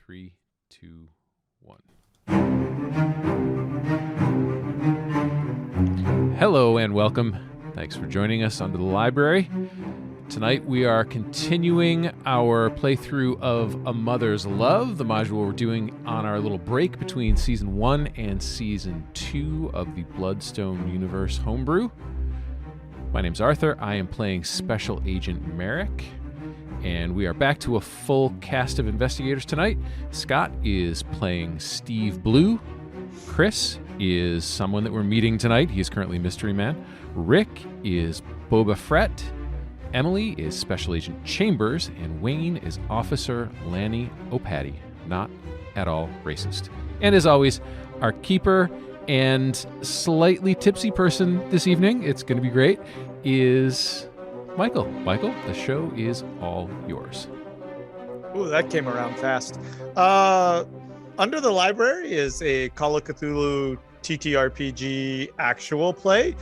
3, 2, 1. Hello and welcome. Thanks for joining us under the library. Tonight we are continuing our playthrough of A Mother's Love, the module we're doing on our little break between Season 1 and Season 2 of the Bloodstone Universe homebrew. My name's Arthur. I am playing Special Agent Merrick. And we are back to a full cast of investigators tonight. Scott is playing Steve Blue. Chris is someone that we're meeting tonight. He is currently Mystery Man. Rick is Boba Fett. Emily is Special Agent Chambers. And Wayne is Officer Lanny O'Patty. Not at all racist. And as always, our keeper and slightly tipsy person this evening, it's going to be great, is Michael. Michael, the show is all yours. Ooh, that came around fast. Under the Library is a Call of Cthulhu TTRPG actual play.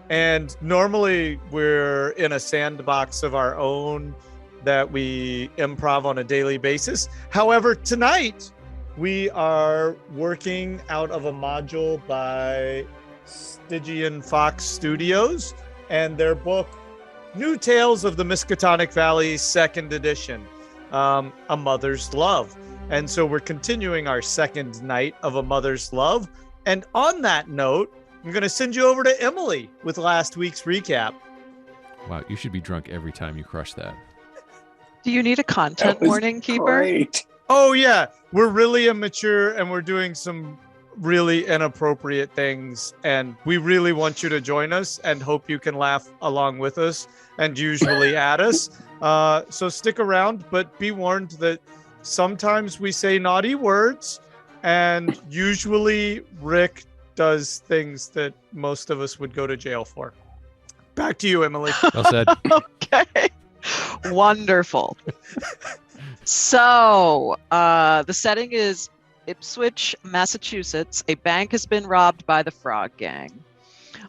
And normally we're in a sandbox of our own that we improv on a daily basis. However, tonight we are working out of a module by Stygian Fox Studios and their book, New Tales of the Miskatonic Valley, 2nd edition, A Mother's Love. And so we're continuing our second night of A Mother's Love. And on that note, I'm going to send you over to Emily with last week's recap. Wow, you should be drunk every time you crush that. Do you need a content warning, Keeper? Great. Oh, yeah. We're really immature and we're doing some really inappropriate things. And we really want you to join us and hope you can laugh along with us and usually at us. So stick around, but be warned that sometimes we say naughty words and usually Rick does things that most of us would go to jail for. Back to you, Emily. Well said. Okay. Wonderful. So the setting is Ipswich, Massachusetts. A bank has been robbed by the Frog Gang.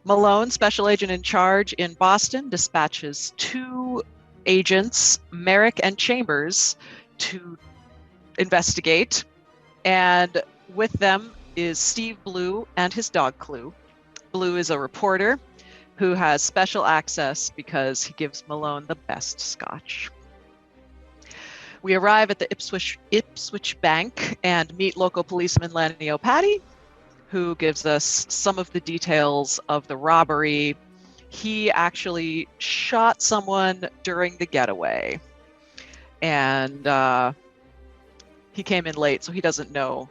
Malone, special agent in charge in Boston, dispatches 2 agents, Merrick and Chambers, to investigate. And with them is Steve Blue and his dog Clue. Blue is a reporter who has special access because he gives Malone the best scotch. We arrive at the Ipswich Bank and meet local policeman Lanny O'Patty, who gives us some of the details of the robbery. He actually shot someone during the getaway, and he came in late, so he doesn't know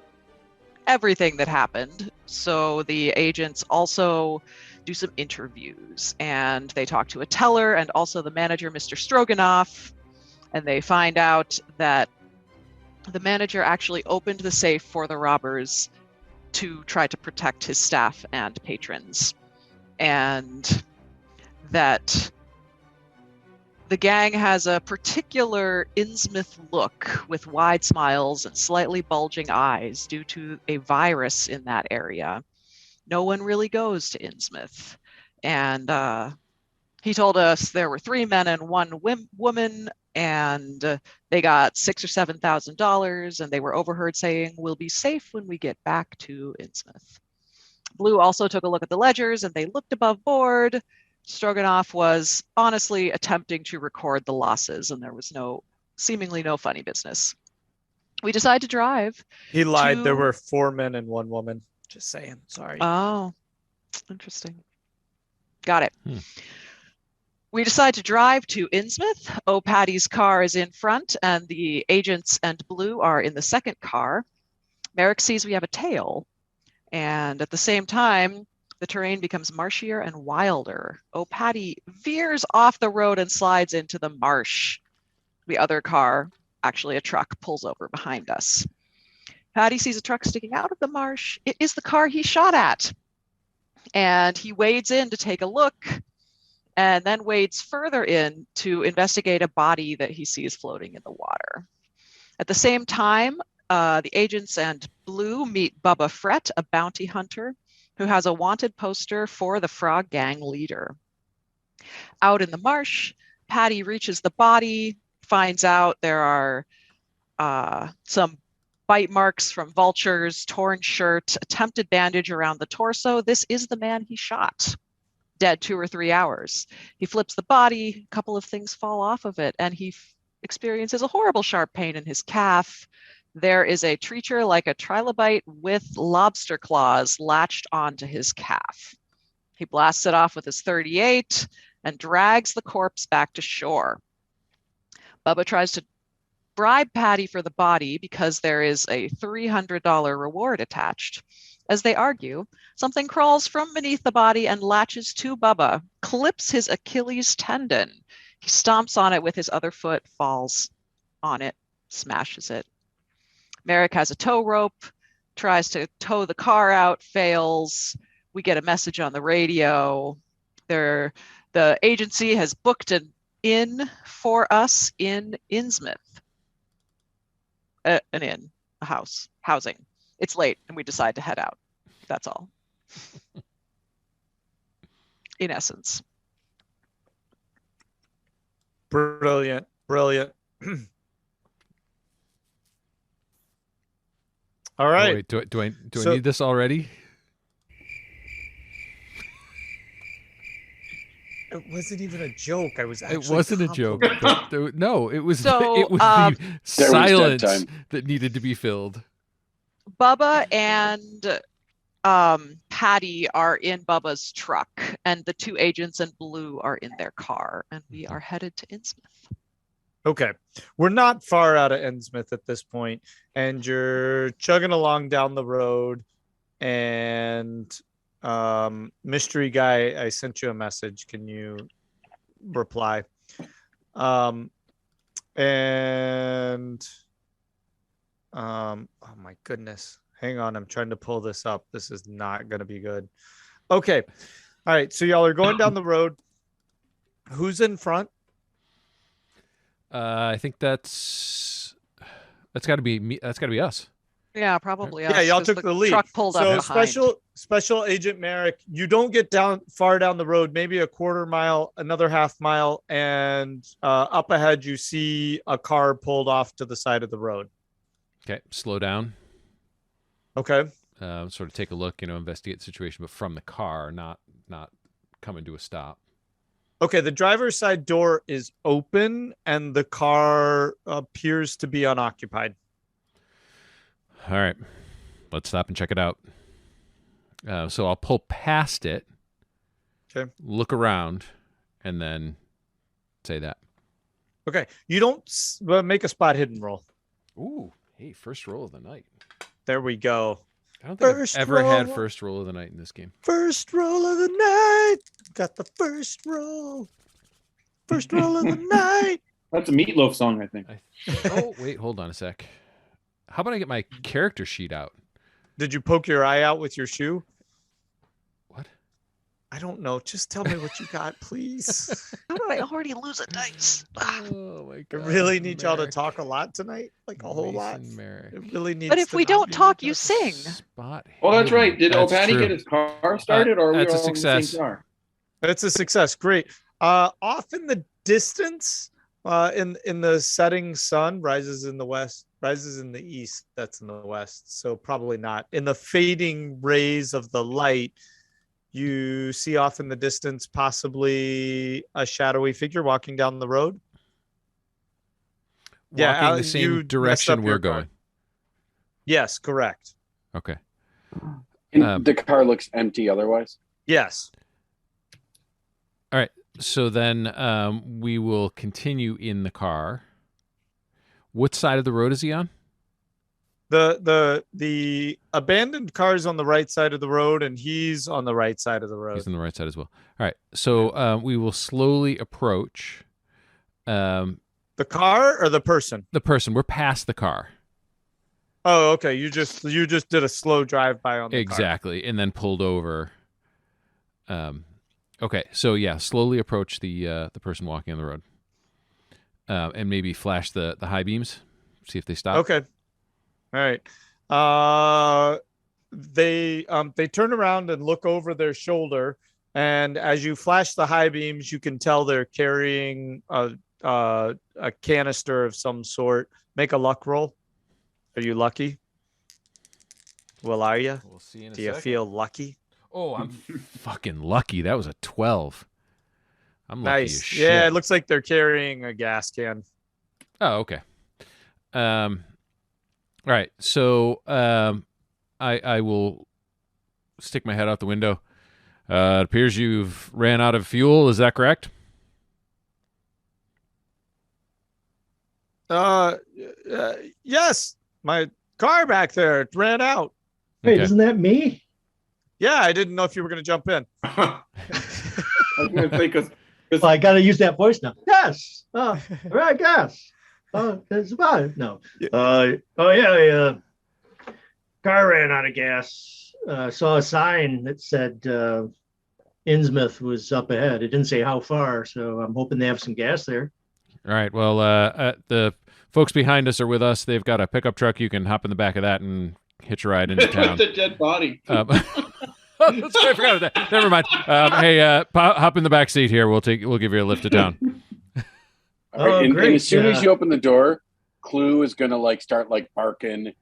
everything that happened. So the agents also do some interviews, and they talk to a teller and also the manager, Mr. Stroganoff. And they find out that the manager actually opened the safe for the robbers to try to protect his staff and patrons. And that the gang has a particular Innsmouth look with wide smiles and slightly bulging eyes due to a virus in that area. No one really goes to Innsmouth. And he told us there were 3 men and 1 woman, and they got $6,000 or $7,000, and they were overheard saying, "We'll be safe when we get back to Innsmouth." Blue also took a look at the ledgers, and they looked above board. Stroganoff was honestly attempting to record the losses, and there was seemingly no funny business. We decide to drive. He lied. There were 4 men and 1 woman. Just saying. Sorry. Oh, interesting. Got it. We decide to drive to Innsmouth. O'Patty's car is in front, and the agents and Blue are in the second car. Merrick sees we have a tail, and at the same time, the terrain becomes marshier and wilder. O'Patty veers off the road and slides into the marsh. The other car, actually a truck, pulls over behind us. Patty sees a truck sticking out of the marsh. It is the car he shot at. And he wades in to take a look, and then wades further in to investigate a body that he sees floating in the water. At the same time, the agents and Blue meet Bubba Fett, a bounty hunter who has a wanted poster for the Frog Gang leader. Out in the marsh, Patty reaches the body, finds out there are some bite marks from vultures, torn shirt, attempted bandage around the torso. This is the man he shot. Dead 2 or 3 hours. He flips the body, a couple of things fall off of it, and he experiences a horrible sharp pain in his calf. There is a treacher like a trilobite with lobster claws latched onto his calf. He blasts it off with his .38 and drags the corpse back to shore. Bubba tries to bribe Patty for the body because there is a $300 reward attached. As they argue, something crawls from beneath the body and latches to Bubba, clips his Achilles tendon. He stomps on it with his other foot, falls on it, smashes it. Merrick has a tow rope, tries to tow the car out, fails. We get a message on the radio. The agency has booked an inn for us in Innsmouth. An inn, a house, housing. It's late and we decide to head out. That's all. In essence. Brilliant. All right. Oh, wait, do I need this already? It wasn't even a joke. I was actually. It wasn't a joke. No, it was. So, it was the silence that needed to be filled. Bubba and Patty are in Bubba's truck, and the 2 agents in blue are in their car, and we are headed to Innsmouth. Okay. We're not far out of Innsmouth at this point, and you're chugging along down the road, and mystery guy, I sent you a message. Can you reply? Oh my goodness. Hang on. I'm trying to pull this up. This is not going to be good. Okay. All right. So y'all are going down the road. Who's in front? I think that's got to be me. That's got to be us. Yeah, probably us. Yeah, y'all took the lead. Truck pulled up behind. Special Agent Merrick, you don't get far down the road, maybe a quarter mile, another half mile, and up ahead you see a car pulled off to the side of the road. Okay, slow down. Okay. Sort of take a look, investigate the situation, but from the car, not coming to a stop. Okay, the driver's side door is open and the car appears to be unoccupied. All right, let's stop and check it out. So I'll pull past it, okay, look around, and then say that. Okay, you don't make a spot hidden roll. Ooh, hey, first roll of the night. There we go. I don't think I've ever had first roll of the night in this game. First roll of the night. Got the first roll. First roll of the night. That's a Meatloaf song, I think. Oh, wait, hold on a sec. How about I get my character sheet out? Did you poke your eye out with your shoe? What? I don't know. Just tell me what you got, please. How did I already lose a dice? Oh my god! I really need y'all to talk a lot tonight, like a whole lot. Merrick. It really needs. But if we don't talk, you sing. Spot. Oh, that's right. Did Patty true. get his car started, or that's we a all in the success. same car? It's a success. Great. Off in the distance, in the setting sun, rises in the west, rises in the east. That's in the west, so probably not. In the fading rays of the light, you see off in the distance possibly a shadowy figure walking down the road. Walking the same direction we're going. Yes, correct. Okay. And the car looks empty otherwise? Yes. All right. So then we will continue in the car. What side of the road is he on? The abandoned car is on the right side of the road, and he's on the right side of the road. He's on the right side as well. All right. So we will slowly approach. The car or the person? The person. We're past the car. Oh, okay. You just did a slow drive by on the car. Exactly, and then pulled over. Okay. So yeah, slowly approach the person walking on the road, and maybe flash the high beams, see if they stop. Okay. All right. They turn around and look over their shoulder, and as you flash the high beams, you can tell they're carrying a canister of some sort. Make a luck roll. Are you lucky? Well, are you? We'll see in a Do you second. feel lucky? Oh, I'm fucking lucky. That was a 12. I'm lucky as Nice. shit. Yeah, it looks like they're carrying a gas can. Oh, okay. All right. So I will stick my head out the window. It appears you've ran out of fuel. Is that correct? Yes. My car back there ran out. Wait, Okay. isn't that me? Yeah, I didn't know if you were going to jump in. I was going to say, because Well, I got to use that voice now. Yes. Right, yes. It's about it. No. Car ran out of gas. Saw a sign that said Innsmouth was up ahead. It didn't say how far, so I'm hoping they have some gas there. All right. Well, the folks behind us are with us. They've got a pickup truck. You can hop in the back of that and hitch a ride into town. the dead body. That's right, I forgot about that. Never mind. Hey, hop in the back seat here. We'll give you a lift to town. All right, and great. as soon as you open the door, Clue is gonna start barking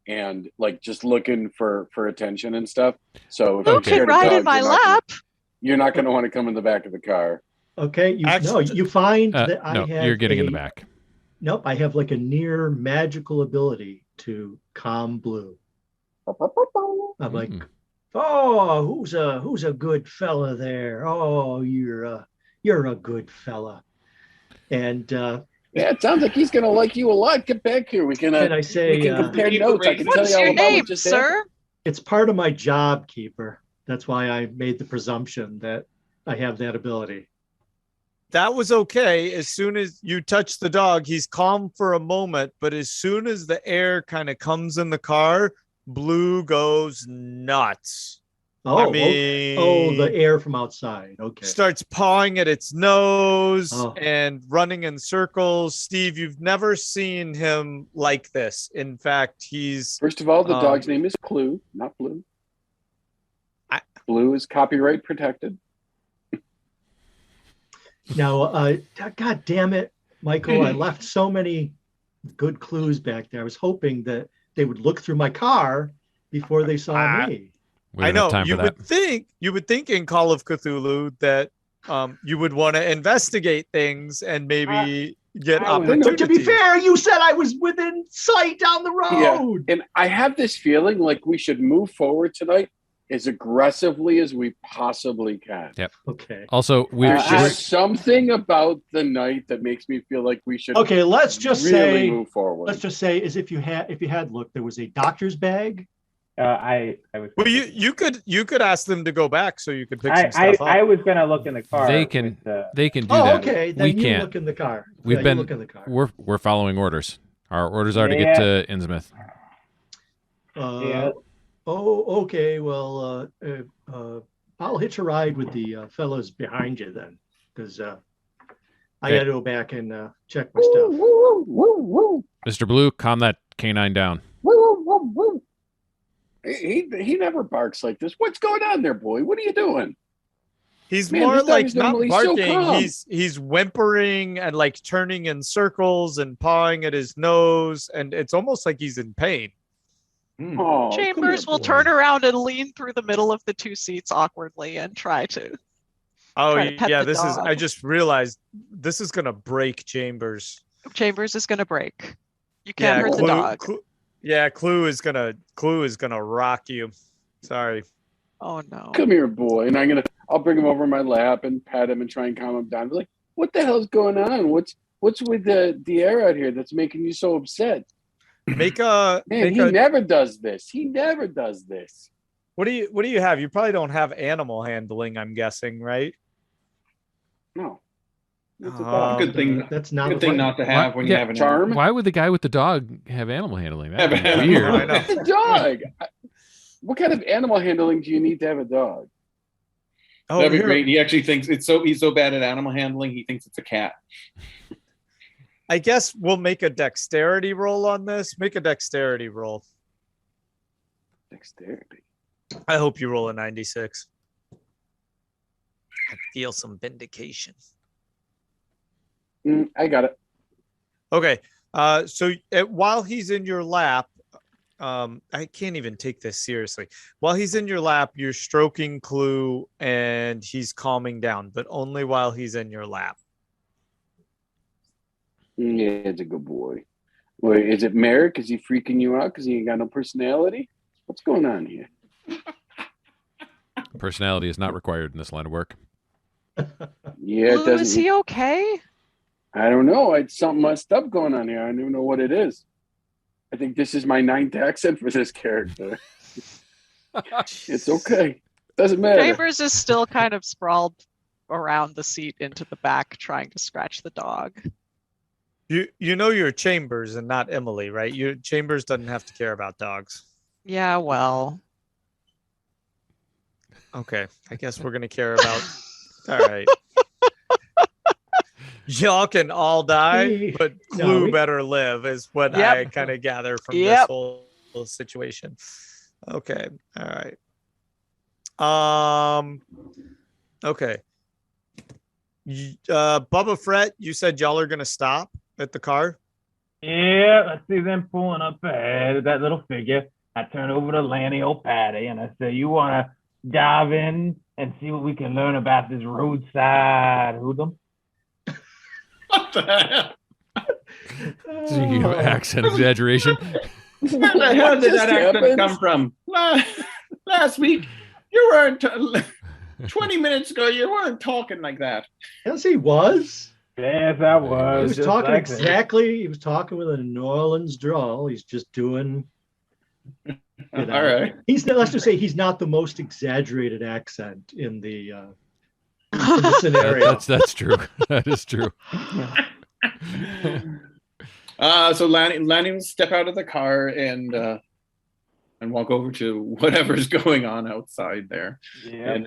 and just looking for attention and stuff. So if Who you're can scared of ride in dogs, my you're not gonna- lap? You're not going to want to come in the back of the car. Okay. You find that I No, have you're getting in the back. Nope, I have a near magical ability to calm Blue. I'm like, oh, who's a good fella there? Oh, you're a good fella. And Yeah, it sounds like he's going to like you a lot. Get back here. We can I say, we can compare notes. I can tell What's you all your about name, what just happened. sir? it's part of my job, Keeper. That's why I made the presumption that I have that ability. That was okay. As soon as you touch the dog, he's calm for a moment, but as soon as the air kind of comes in the car, Blue goes nuts. Oh, I okay. mean, The air from outside. Okay. starts pawing at its nose Oh. and running in circles. Steve, you've never seen him like this. In fact, he's First of all, the dog's name is Clue, not Blue. Blue is copyright protected. Now, God damn it, Michael, I left so many good clues back there. I was hoping that they would look through my car before they saw me. We I don't have know time you for that. would think in Call of Cthulhu that you would want to investigate things and maybe get opportunities. To be fair, you said I was within sight down the road. And I have this feeling like we should move forward tonight as aggressively as we possibly can. Yep. Okay. Also, There's just something about the night that makes me feel like we should Okay, let's just really say move forward. let's just say as if you had looked, there was a doctor's bag. I was. Well, you could ask them to go back so you could pick some I stuff up. I was gonna look in the car. They can with, they can do Oh, that. okay. Then We you can't. look in the car. We've you been look in the car. we're following orders. Our orders are to get Yeah. to Innsmouth. Yeah. Oh, okay. Well, I'll hitch a ride with the fellows behind you then, because I Okay. got to go back and check my stuff. Mr. Blue, calm that canine down. He never barks like this. What's going on there, boy? What are you doing? He's Man, more this dog like is not normally so barking. calm. He's whimpering and turning in circles and pawing at his nose, and it's almost like he's in pain. Oh, come Chambers here, will boy. turn around and lean through the middle of the two seats awkwardly and try to. Oh Try to pet yeah, the this is. dog. I just realized this is gonna break Chambers. Chambers is going to break. You can't hurt the dog. Clue is gonna rock you. Sorry. Oh no. Come here, boy. And I'll bring him over my lap and pet him and try and calm him down. Be like, what the hell's going on? What's with the air out here that's making you so upset? Make a Man, he never does this. He never does this. What do you have? You probably don't have animal handling, I'm guessing, right? No. That's a Oh, dog. Good thing. That's not Good a thing thing. not to have when you Yeah, have an charm. Why would the guy with the dog have animal handling? That'd be Have weird. I know. It's a dog. What kind of animal handling do you need to have a dog? Oh, That'd be here. great. He actually thinks he's so bad at animal handling. He thinks it's a cat. I guess we'll make a dexterity roll on this. Make a dexterity roll. Dexterity. I hope you roll a 96. I feel some vindication. I got it. Okay. So while he's in your lap, I can't even take this seriously. While he's in your lap, you're stroking Clue and he's calming down, but only while he's in your lap. Yeah, it's a good boy. Wait, is it Merrick? Is he freaking you out because he ain't got no personality? What's going on here? Personality is not required in this line of work. Yeah, it Blue, doesn't. is he okay? I don't know. It's something messed up going on here. I don't even know what it is. I think this is my 9th accent for this character. It's okay. Doesn't matter. Chambers is still kind of sprawled around the seat into the back, trying to scratch the dog. You know you're Chambers and not Emily, right? Chambers doesn't have to care about dogs. Yeah, well. Okay, I guess we're gonna care about. All right. Y'all can all die, but Clue better live, is what I kind of gather from this whole situation. Okay. All right. Okay. Bubba Fret, you said y'all are gonna stop at the car. Yeah, I see them pulling up ahead of that little figure. I turn over to Lanny, old Patty, and I say, "You want to dive in and see what we can learn about this roadside hoodlum?" What the hell? Speaking of accent exaggeration. Where the hell did that accent come from? Last week, you weren't. 20 minutes ago, you weren't talking like that. Yes, he was. Yes, I was. He was talking exactly. He was talking with a New Orleans drawl. He's just doing. You know, all right. Let's just say he's not the most exaggerated accent in the scenario. That's true. That is true. So Lanny will step out of the car and walk over to whatever's going on outside there. Yeah,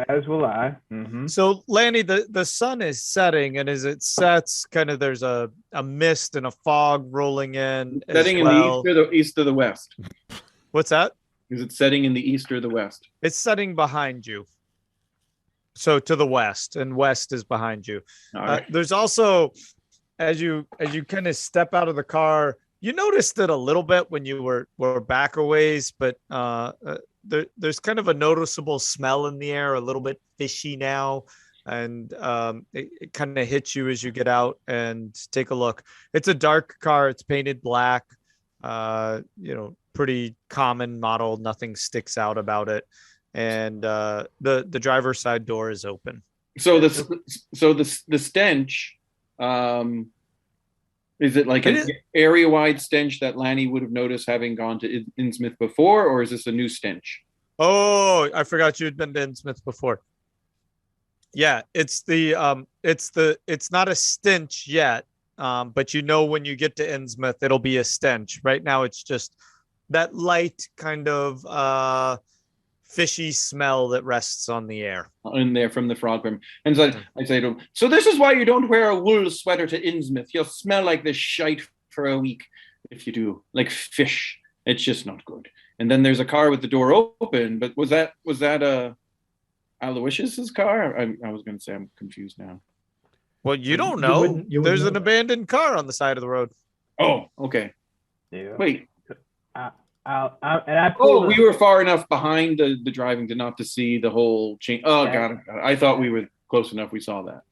as will I. Mm-hmm. So Lanny, the sun is setting, and as it sets, kind of there's a mist and a fog rolling in. Setting in the east or the west. What's that? Is it setting in the east or the west? It's setting behind you. So to the west, and west is behind you. Right. There's also, as you kind of step out of the car, you noticed it a little bit when you were back a ways, but there's kind of a noticeable smell in the air, a little bit fishy now, and it kind of hits you as you get out and take a look. It's a dark car. It's painted black. Pretty common model. Nothing sticks out about it, and the driver's side door is open. So the stench. Is it like an area-wide stench that Lanny would have noticed having gone to Innsmouth before, or is this a new stench? Oh, I forgot you'd been to Innsmouth before. Yeah, it's not a stench yet, but when you get to Innsmouth, it'll be a stench. Right now, it's just that light kind of fishy smell that rests on the air. In there from the frog room. And so I say to him, so this is why you don't wear a wool sweater to Innsmouth. You'll smell like this shite for a week if you do, like fish. It's just not good. And then there's a car with the door open, but was that Aloysius's car? I was going to say I'm confused now. Well, you don't know. There's an abandoned car on the side of the road. Oh, okay. Yeah. Wait. I we were far enough behind the driving to see the whole chain. Oh, God. I thought we were close enough. We saw that.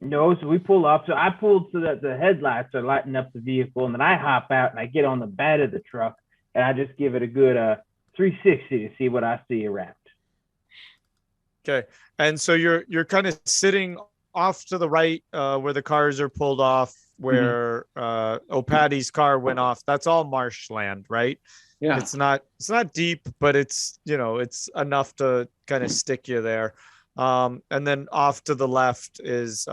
No, so we pull up. So I pulled so that the headlights are lighting up the vehicle, and then I hop out and I get on the bed of the truck, and I just give it a good 360 to see what I see around. Okay, and so you're kind of sitting off to the right where the cars are pulled off, where O'Patty's car went off. That's all marshland, right? Yeah. It's not deep, but it's enough to kind of stick you there. And then off to the left is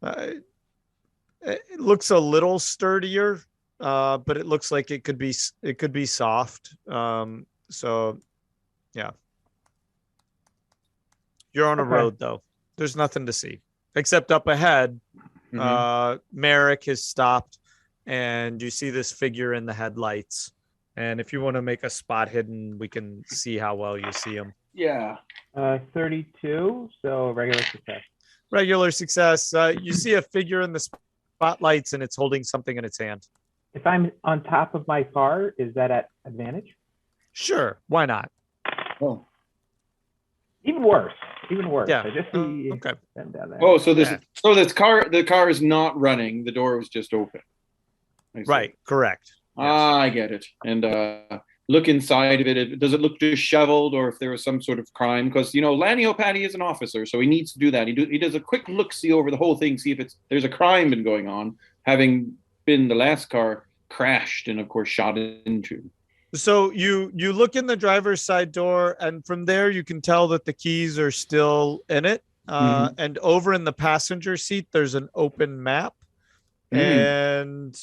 it looks a little sturdier, but it looks like it could be soft. So yeah. You're on a road though. There's nothing to see except up ahead. Merrick has stopped and you see this figure in the headlights. And if you want to make a spot hidden, we can see how well you see him. Yeah. 32, so regular success. Regular success. You see a figure in the spotlights and it's holding something in its hand. If I'm on top of my car, is that at advantage? Sure, why not? Oh. Even worse. Yeah. I just see Okay. them down there. Oh, so the car is not running. The door was just open. I see. Right, correct. Ah, I get it. And look inside of it. Does it look disheveled, or if there was some sort of crime? Because Lanny O'Paddy is an officer, so he needs to do that. He does a quick look-see over the whole thing, see if there's a crime been going on, having been the last car crashed and of course shot into. So you look in the driver's side door, and from there you can tell that the keys are still in it. And over in the passenger seat, there's an open map, and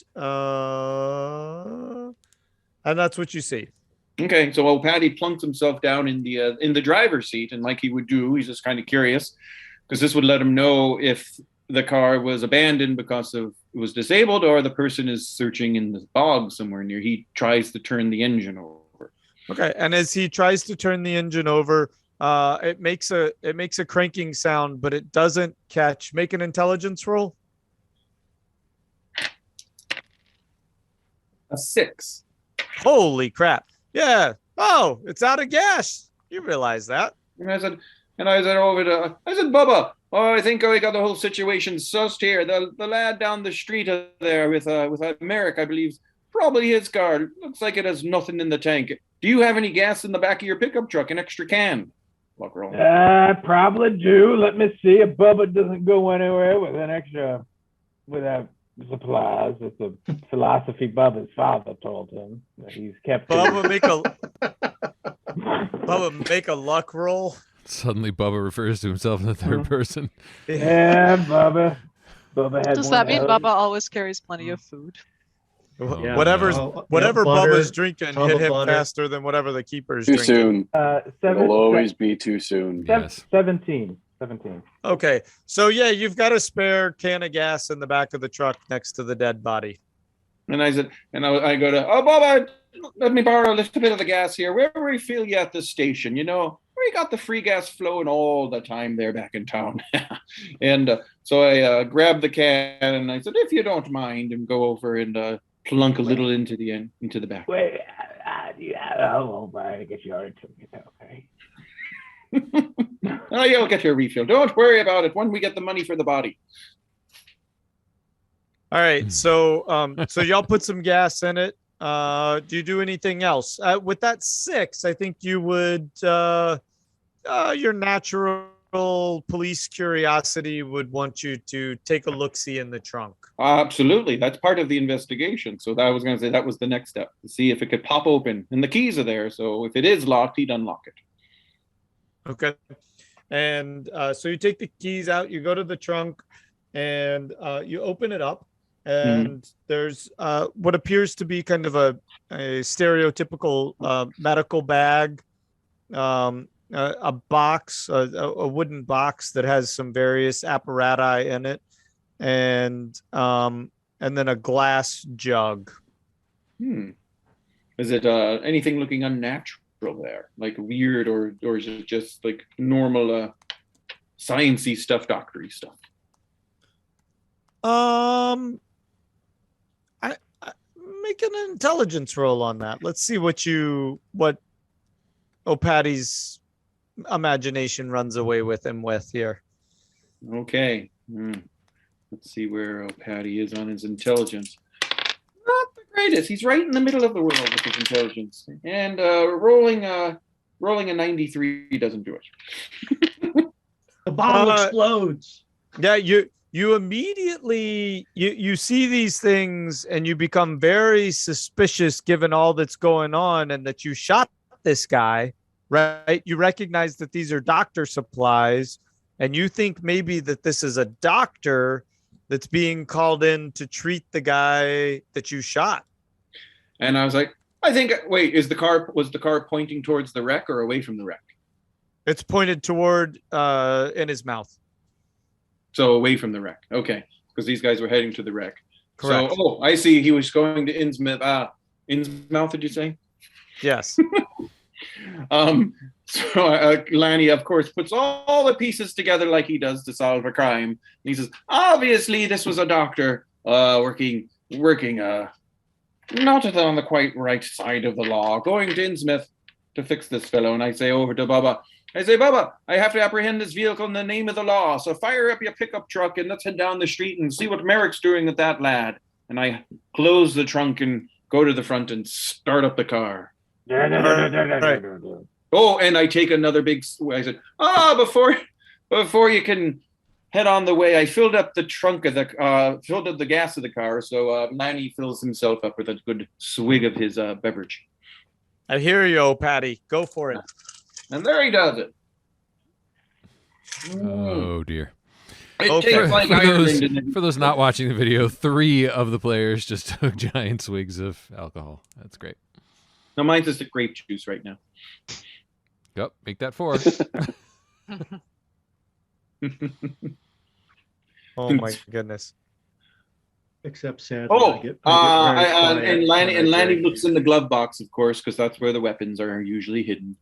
that's what you see. Okay, so Paddy plunks himself down in the driver's seat, and like he would do, he's just kind of curious because this would let him know if the car was abandoned because it was disabled, or the person is searching in the bog somewhere near. He tries to turn the engine over. Okay, and as he tries to turn the engine over, it makes a cranking sound, but it doesn't catch. Make an intelligence roll. A 6. Holy crap! Yeah. Oh, it's out of gas. You realize that? And I said, Bubba. Oh, I think we got the whole situation sussed here. The lad down the street there with Merrick, I believe, probably his car. Looks like it has nothing in the tank. Do you have any gas in the back of your pickup truck? An extra can? Look, roll. I probably do. Let me see if Bubba doesn't go anywhere without supplies. It's a philosophy Bubba's father told him that he's kept. Bubba, make a luck roll. Suddenly, Bubba refers to himself in the third person. Yeah, Bubba. Does that mean Bubba always carries plenty of food? Yeah, whatever Bubba's drinking hit him faster than whatever the keeper's too drinking. Soon. It'll always be too soon. Yes. 17. Okay, so yeah, you've got a spare can of gas in the back of the truck next to the dead body. And I said, I go to, Bubba, let me borrow a little bit of the gas here. Where we refill you at the station? We got the free gas flowing all the time there back in town. And so I grabbed the can and I said, if you don't mind, and go over and plunk a little into the back. Wait, I won't buy it. Get you already took it, okay? You'll get your refill. Don't worry about it when we get the money for the body. All right, so y'all put some gas in it. Do you do anything else? With that 6, I think you would your natural police curiosity would want you to take a look-see in the trunk. Absolutely. That's part of the investigation. So I was going to say that was the next step, to see if it could pop open. And the keys are there. So if it is locked, he'd unlock it. Okay. And so you take the keys out, you go to the trunk, and you open it up. And there's what appears to be kind of a stereotypical medical bag, a box, a wooden box that has some various apparatus in it, and then a glass jug. Is it anything looking unnatural there, like weird, or is it just like normal sciencey stuff, doctory stuff? Make an intelligence roll on that. Let's see what O'Paddy's imagination runs away with him with here. Okay. Let's see where O'Paddy is on his intelligence. Not the greatest. He's right in the middle of the world with his intelligence. And rolling a 93 doesn't do it. The bomb explodes. Yeah, you immediately you see these things and you become very suspicious given all that's going on and that you shot this guy, right? You recognize that these are doctor supplies and you think maybe that this is a doctor that's being called in to treat the guy that you shot. And I was like, wait, was the car pointing towards the wreck or away from the wreck? It's pointed toward in his mouth. So away from the wreck. Okay. Because these guys were heading to the wreck. Correct. So, I see. He was going to Innsmouth. Innsmouth, did you say? Yes. So Lanny, of course, puts all the pieces together like he does to solve a crime. And he says, obviously, this was a doctor working not on the quite right side of the law. Going to Innsmouth to fix this fellow. And I say over to Bubba, Bubba, I have to apprehend this vehicle in the name of the law. So fire up your pickup truck and let's head down the street and see what Merrick's doing with that lad. And I close the trunk and go to the front and start up the car. Right. Oh, and I take another big. I said, before you can head on the way, I filled up the trunk of filled up the gas of the car. So Lanny fills himself up with a good swig of his beverage. I hear you, Patty. Go for it. And there he does it. Oh dear. It tastes like Ireland. For those not watching the video, 3 of the players just took giant swigs of alcohol. That's great. No, mine's just a grape juice right now. Yep, make that 4. Oh my goodness. Except sadly, Oh, I get very quiet and Lanny when I looks drink. in the glove box, of course, because that's where the weapons are usually hidden.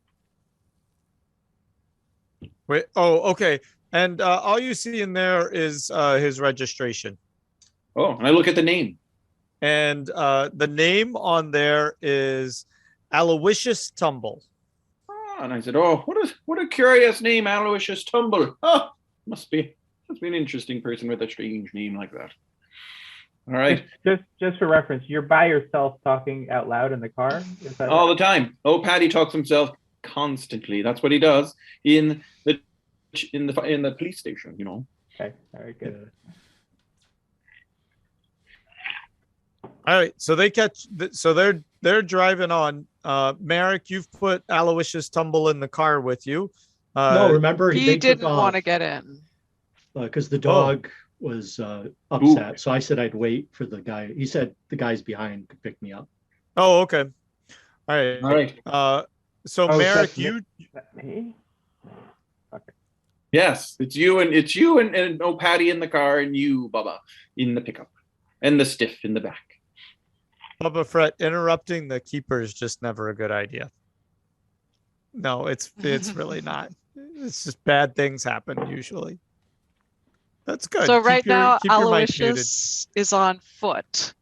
Wait. Oh, okay. And all you see in there is his registration. Oh, and I look at the name. And the name on there is Aloysius Tumble. Oh, and I said, "Oh, what a curious name, Aloysius Tumble. Oh, must be an interesting person with a strange name like that." All right, Just for reference, you're by yourself talking out loud in the car? Is that all the time. Oh, Paddy talks himself constantly. That's what he does in the police station. You know. Okay, all right, good. All right. So they're driving on. Merrick, you've put Aloysius Tumble in the car with you. No, remember He they didn't took off want to get in. because the dog was upset. So I said I'd wait for the guy. He said the guys behind could pick me up. Oh, okay. All right. All right. So Oh, Merrick, that's you me? Okay. Yes, it's you and oh, Paddy in the car and you, Bubba, in the pickup, and the stiff in the back. Bubba Fret, interrupting the keeper is just never a good idea. No, it's really not. It's just bad things happen usually. That's good. So right now, keep your mic muted. Aloysius is on foot.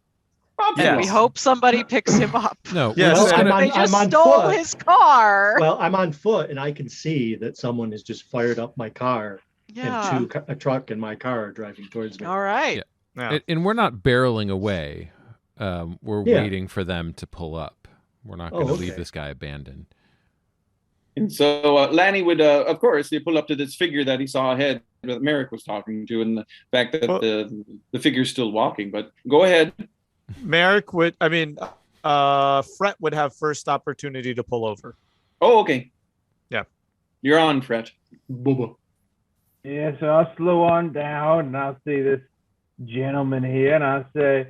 Yes. We hope somebody picks him up. No, Yes, we're just and gonna, They just I'm on stole foot. his car. Well, I'm on foot and I can see that someone has just fired up my car Yeah. and a truck and my car are driving towards me. All right. Yeah. Yeah. and we're not barreling away. We're waiting for them to pull up. We're not going to leave okay. this guy abandoned. And so Lanny would, of course, they pull up to this figure that he saw ahead that Merrick was talking to, and the fact that the figure's still walking. But go ahead. Merrick would, Fret would have first opportunity to pull over. Oh, okay. Yeah. You're on, Fret. Bubba. Yeah, so I'll slow on down and I'll see this gentleman here and I'll say,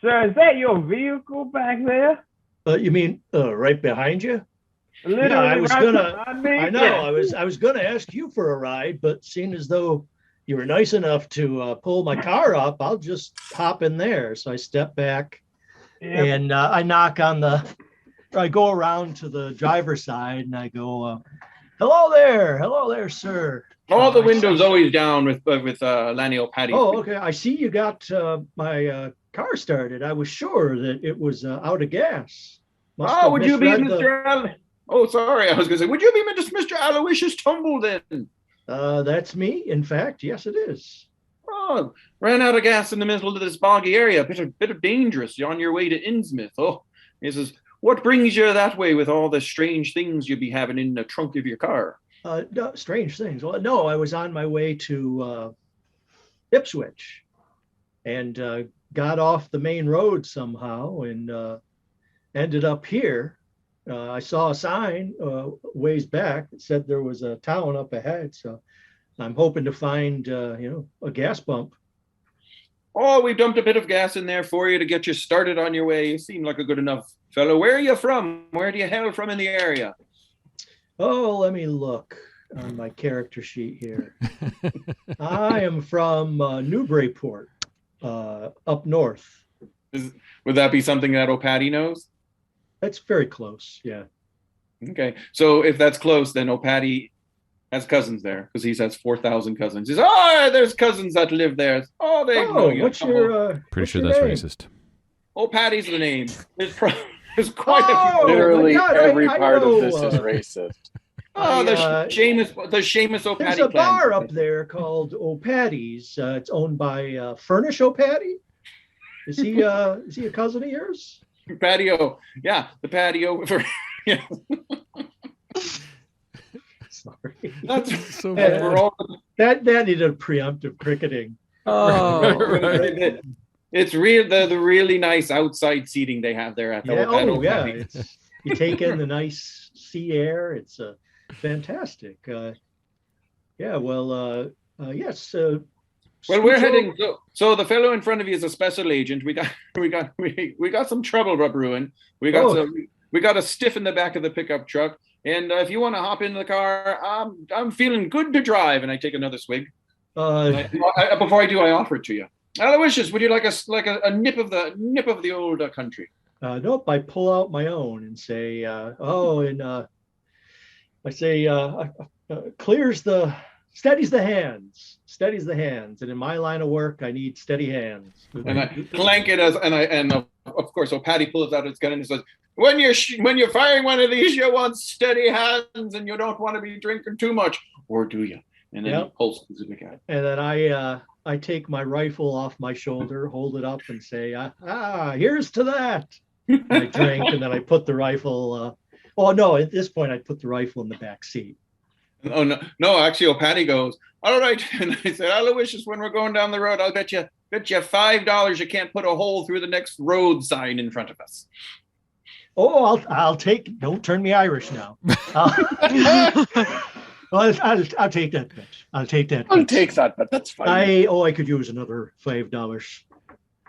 "Sir, is that your vehicle back there?" You mean right behind you? Literally I was right gonna- behind me? I know. I was going to ask you for a ride, but seeing as though you were nice enough to pull my car up, I'll just hop in there. So I step back Yeah. and I I go around to the driver's side and I go, hello there, sir. All the windows always down with Lanny O'Paddy. Oh, okay. I see you got my car started. I was sure that it was out of gas. Must Oh, have would you be misread Mr. Oh, sorry. I was going to say, would you be Mr. Aloysius Tumble then? That's me. In fact, yes, it is. Oh, ran out of gas in the middle of this boggy area. Bit of dangerous. You're on your way to Innsmouth. Oh, he says, what brings you that way with all the strange things you'd be having in the trunk of your car? No, strange things. Well, no, I was on my way to Ipswich and got off the main road somehow and ended up here. I saw a sign ways back that said there was a town up ahead. So I'm hoping to find, a gas pump. Oh, we dumped a bit of gas in there for you to get you started on your way. You seem like a good enough fellow. Where are you from? Where do you hail from in the area? Oh, let me look on my character sheet here. I am from Newburyport, up north. Would that be something that O'Paddy knows? That's very close. Yeah. Okay. So if that's close, then O'Paddy has cousins there because he has 4,000 cousins. He's, oh, there's cousins that live there. Oh, they know you. What's your Pretty what's sure your that's name? racist. Patty's the name. There's quite a few. Literally God, every I part know, of this is racist. Oh, the Seamus O'Patty. There's a clan. bar up there called O'Patty's. It's owned by Furnish O'Patty. Is he a cousin of yours? Patio. Yeah, the patio. Yeah. Sorry. That's So Yeah. bad. we're all. That needed preemptive cricketing. Oh. Right. It's real. The really nice outside seating they have there at the Yeah. at Oh, yeah. O'Patty. You take in the nice sea air. It's fantastic. Yeah. Well. Yes. Well, we're Scooch heading. So the fellow in front of you is a special agent. We got some trouble brewing. We got a stiff in the back of the pickup truck. And if you want to hop in the car, I'm feeling good to drive. And I take another swig. Before I do, I offer it to you. Aloysius, would you like a nip of the old country? Nope. I pull out my own and say, I say, steadies the hands. And in my line of work, I need steady hands. And I clank it and of course, Patty pulls out his gun and says, when you're firing one of these, you want steady hands and you don't want to be drinking too much, or do you? And then he pulls the guy. And then I take my rifle off my shoulder, hold it up, and say, here's to that. And I drink, and then I put the rifle. At this point, I put the rifle in the back seat. Oh no! Actually, Patty goes, all right. And I said, Aloysius, when we're going down the road, I'll bet you $5 you can't put a hole through the next road sign in front of us. Oh, I'll take. Don't turn me Irish now. Well, I'll take that bet. I'll take that. I'll take that, but that's fine. I could use another $5.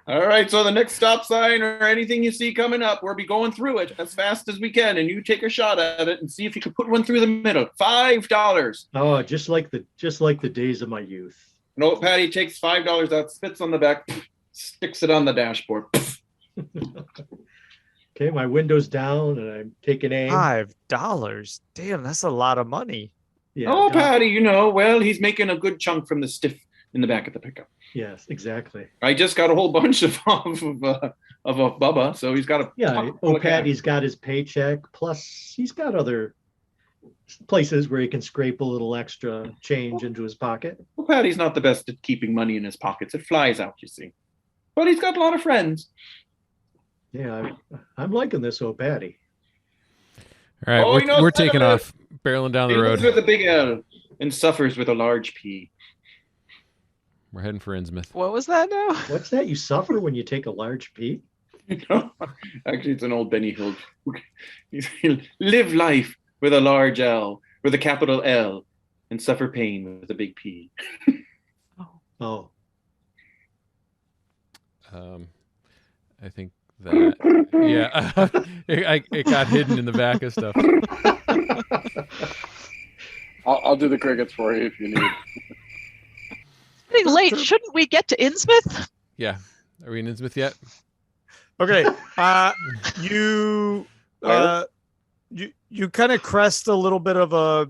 All right. So the next stop sign or anything you see coming up, we'll be going through it as fast as we can, and you take a shot at it and see if you can put one through the middle. $5. Oh, just like the days of my youth. No, Patty takes $5 out, spits on the back, sticks it on the dashboard. Okay, my window's down, and I'm taking aim. $5. Damn, that's a lot of money. Yeah, Patty, he's making a good chunk from the stiff in the back of the pickup. Yes, exactly. I just got a whole bunch of a Bubba, so he's got a Patty's got his paycheck, plus he's got other places where he can scrape a little extra change into his pocket. Well, Patty's not the best at keeping money in his pockets. It flies out, you see. But he's got a lot of friends. Yeah, I'm liking this Patty. All right, we're taking off, barreling down the road. With a big L and suffers with a large P. We're heading for Innsmouth. What was that now? What's that? You suffer when you take a large P? Actually, it's an old Benny Hill joke. Live life with a large L, with a capital L, and suffer pain with a big P. Oh. I think that, it got hidden in the back of stuff. I'll do the crickets for you if you need. Getting late. Shouldn't we get to Innsmouth? Yeah. Are we in Innsmouth yet? Okay. You kind of crest a little bit of a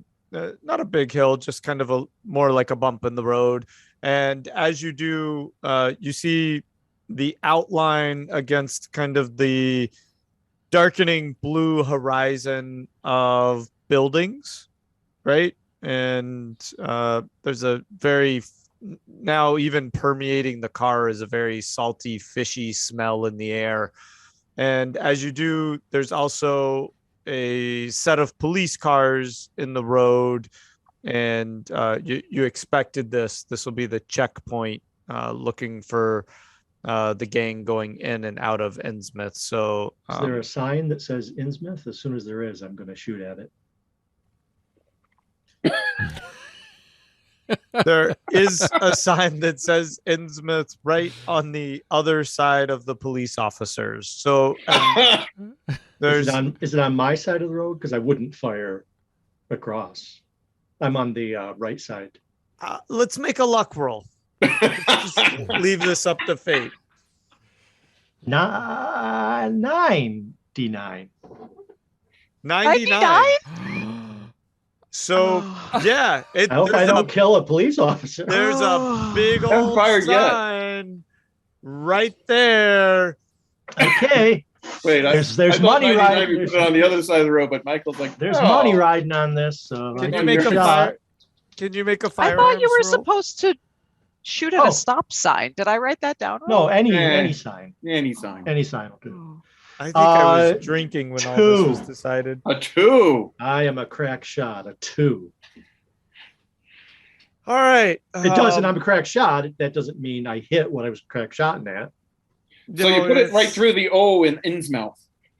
not a big hill, just kind of more like a bump in the road. And as you do, you see the outline against kind of the darkening blue horizon of buildings, right? And there's a now even permeating the car is a very salty, fishy smell in the air. And as you do, there's also a set of police cars in the road, and you expected this. This will be the checkpoint looking for the gang going in and out of Innsmouth. So is there a sign that says Innsmouth? As soon as there is, I'm going to shoot at it. there is a sign that says Innsmouth right on the other side of the police officers. So is it on my side of the road? Because I wouldn't fire across. I'm on the right side. Let's make a luck roll. Just leave this up to fate. 99. 99. So yeah, I hope I don't kill a police officer. There's a big old sign right there Okay. Wait, There's I thought money 99 riding. you put it on the other side of the road, but Michael's like, There's "Oh." money riding on this. So Can I you give make it a shot. fire? Can you make a I firearms thought you were roll? supposed to shoot at Oh. a stop sign. Did I write that down No, wrong? any sign. Any sign. Any sign will do. I think I was Uh, drinking when all this was 2. decided. A 2. I am a crack shot. A 2. All right. It doesn't. I'm a crack shot. That doesn't mean I hit what I was crack shotting at. So you put it right through the O in Innsmouth.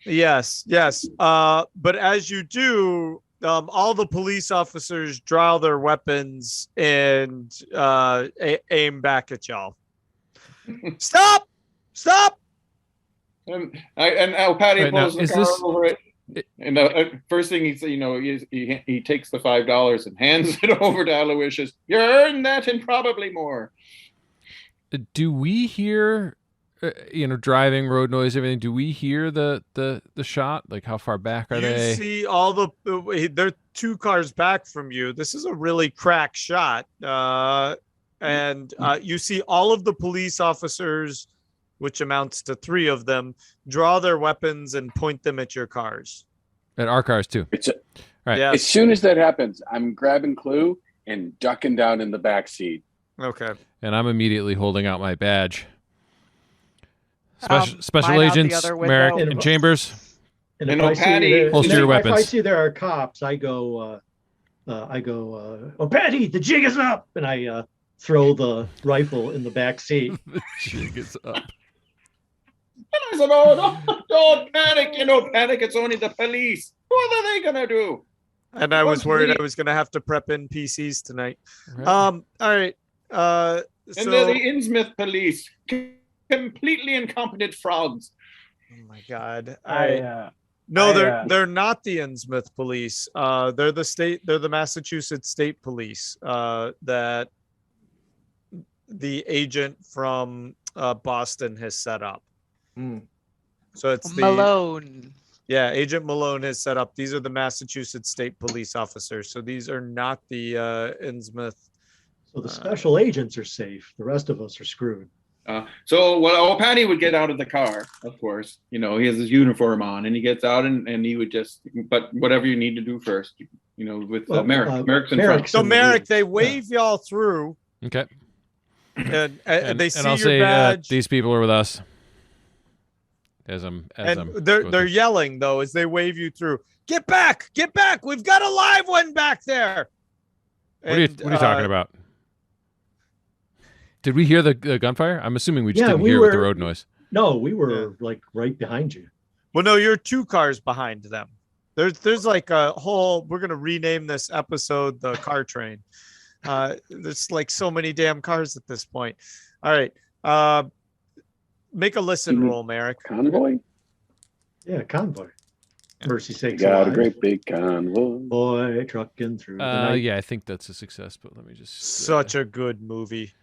Yes. But as you do, all the police officers draw their weapons and aim back at y'all. Stop! And Paddy Right, now, pulls the is car this- over it. And first thing he takes the $5 and hands it over to Aloysius. You earned that and probably more. Do we hear, driving, road noise, everything? Do we hear the shot? Like, how far back are they? You see they're 2 cars back from you. This is a really crack shot. And you see all of the police officers, which amounts to 3 of them, draw their weapons and point them at your cars. At our cars too. Right. Yeah. As soon as that happens, I'm grabbing Clue and ducking down in the back seat. Okay. And I'm immediately holding out my badge. Special mine out the agents, other window. Merrick and Chambers. And You if know, I see Patty, there- holster your if I weapons. see there are cops, I go, oh, Patty, the jig is up, and I throw the rifle in the back seat. The jig is up. And I said, "Oh, don't panic! Panic. It's only the police. What are they gonna do?" And I was worried I was going to have to prep NPCs tonight. Right. All right. And So, they're the Innsmouth police, completely incompetent frogs. oh my God. I, They're not the Innsmouth police. They're the Massachusetts State Police that the agent from Boston has set up. So it's Malone. Agent Malone has set up. These are the Massachusetts State Police officers. So these are not the Innsmouth. So the special agents are safe. The rest of us are screwed. Paddy would get out of the car, of course. He has his uniform on, and he gets out, and he would but whatever you need to do first, with Merrick. Merrick's in front. So Merrick, they wave y'all through. Okay. And they see and I'll your say badge. these people are with us. They're yelling though as they wave you through. Get back! We've got a live one back there. What are you talking about? Did we hear the gunfire? I'm assuming we just didn't hear with the road noise. No, we were like right behind you. Well, no, you're 2 cars behind them. There's like a whole. We're gonna rename this episode the car train. There's like so many damn cars at this point. All right. Make a listen roll, Merrick. Convoy? Yeah, convoy. Mercy sakes. Got a alive. great big convoy. Boy trucking through the night. Yeah, I think that's a success, but let me just... Such a good movie.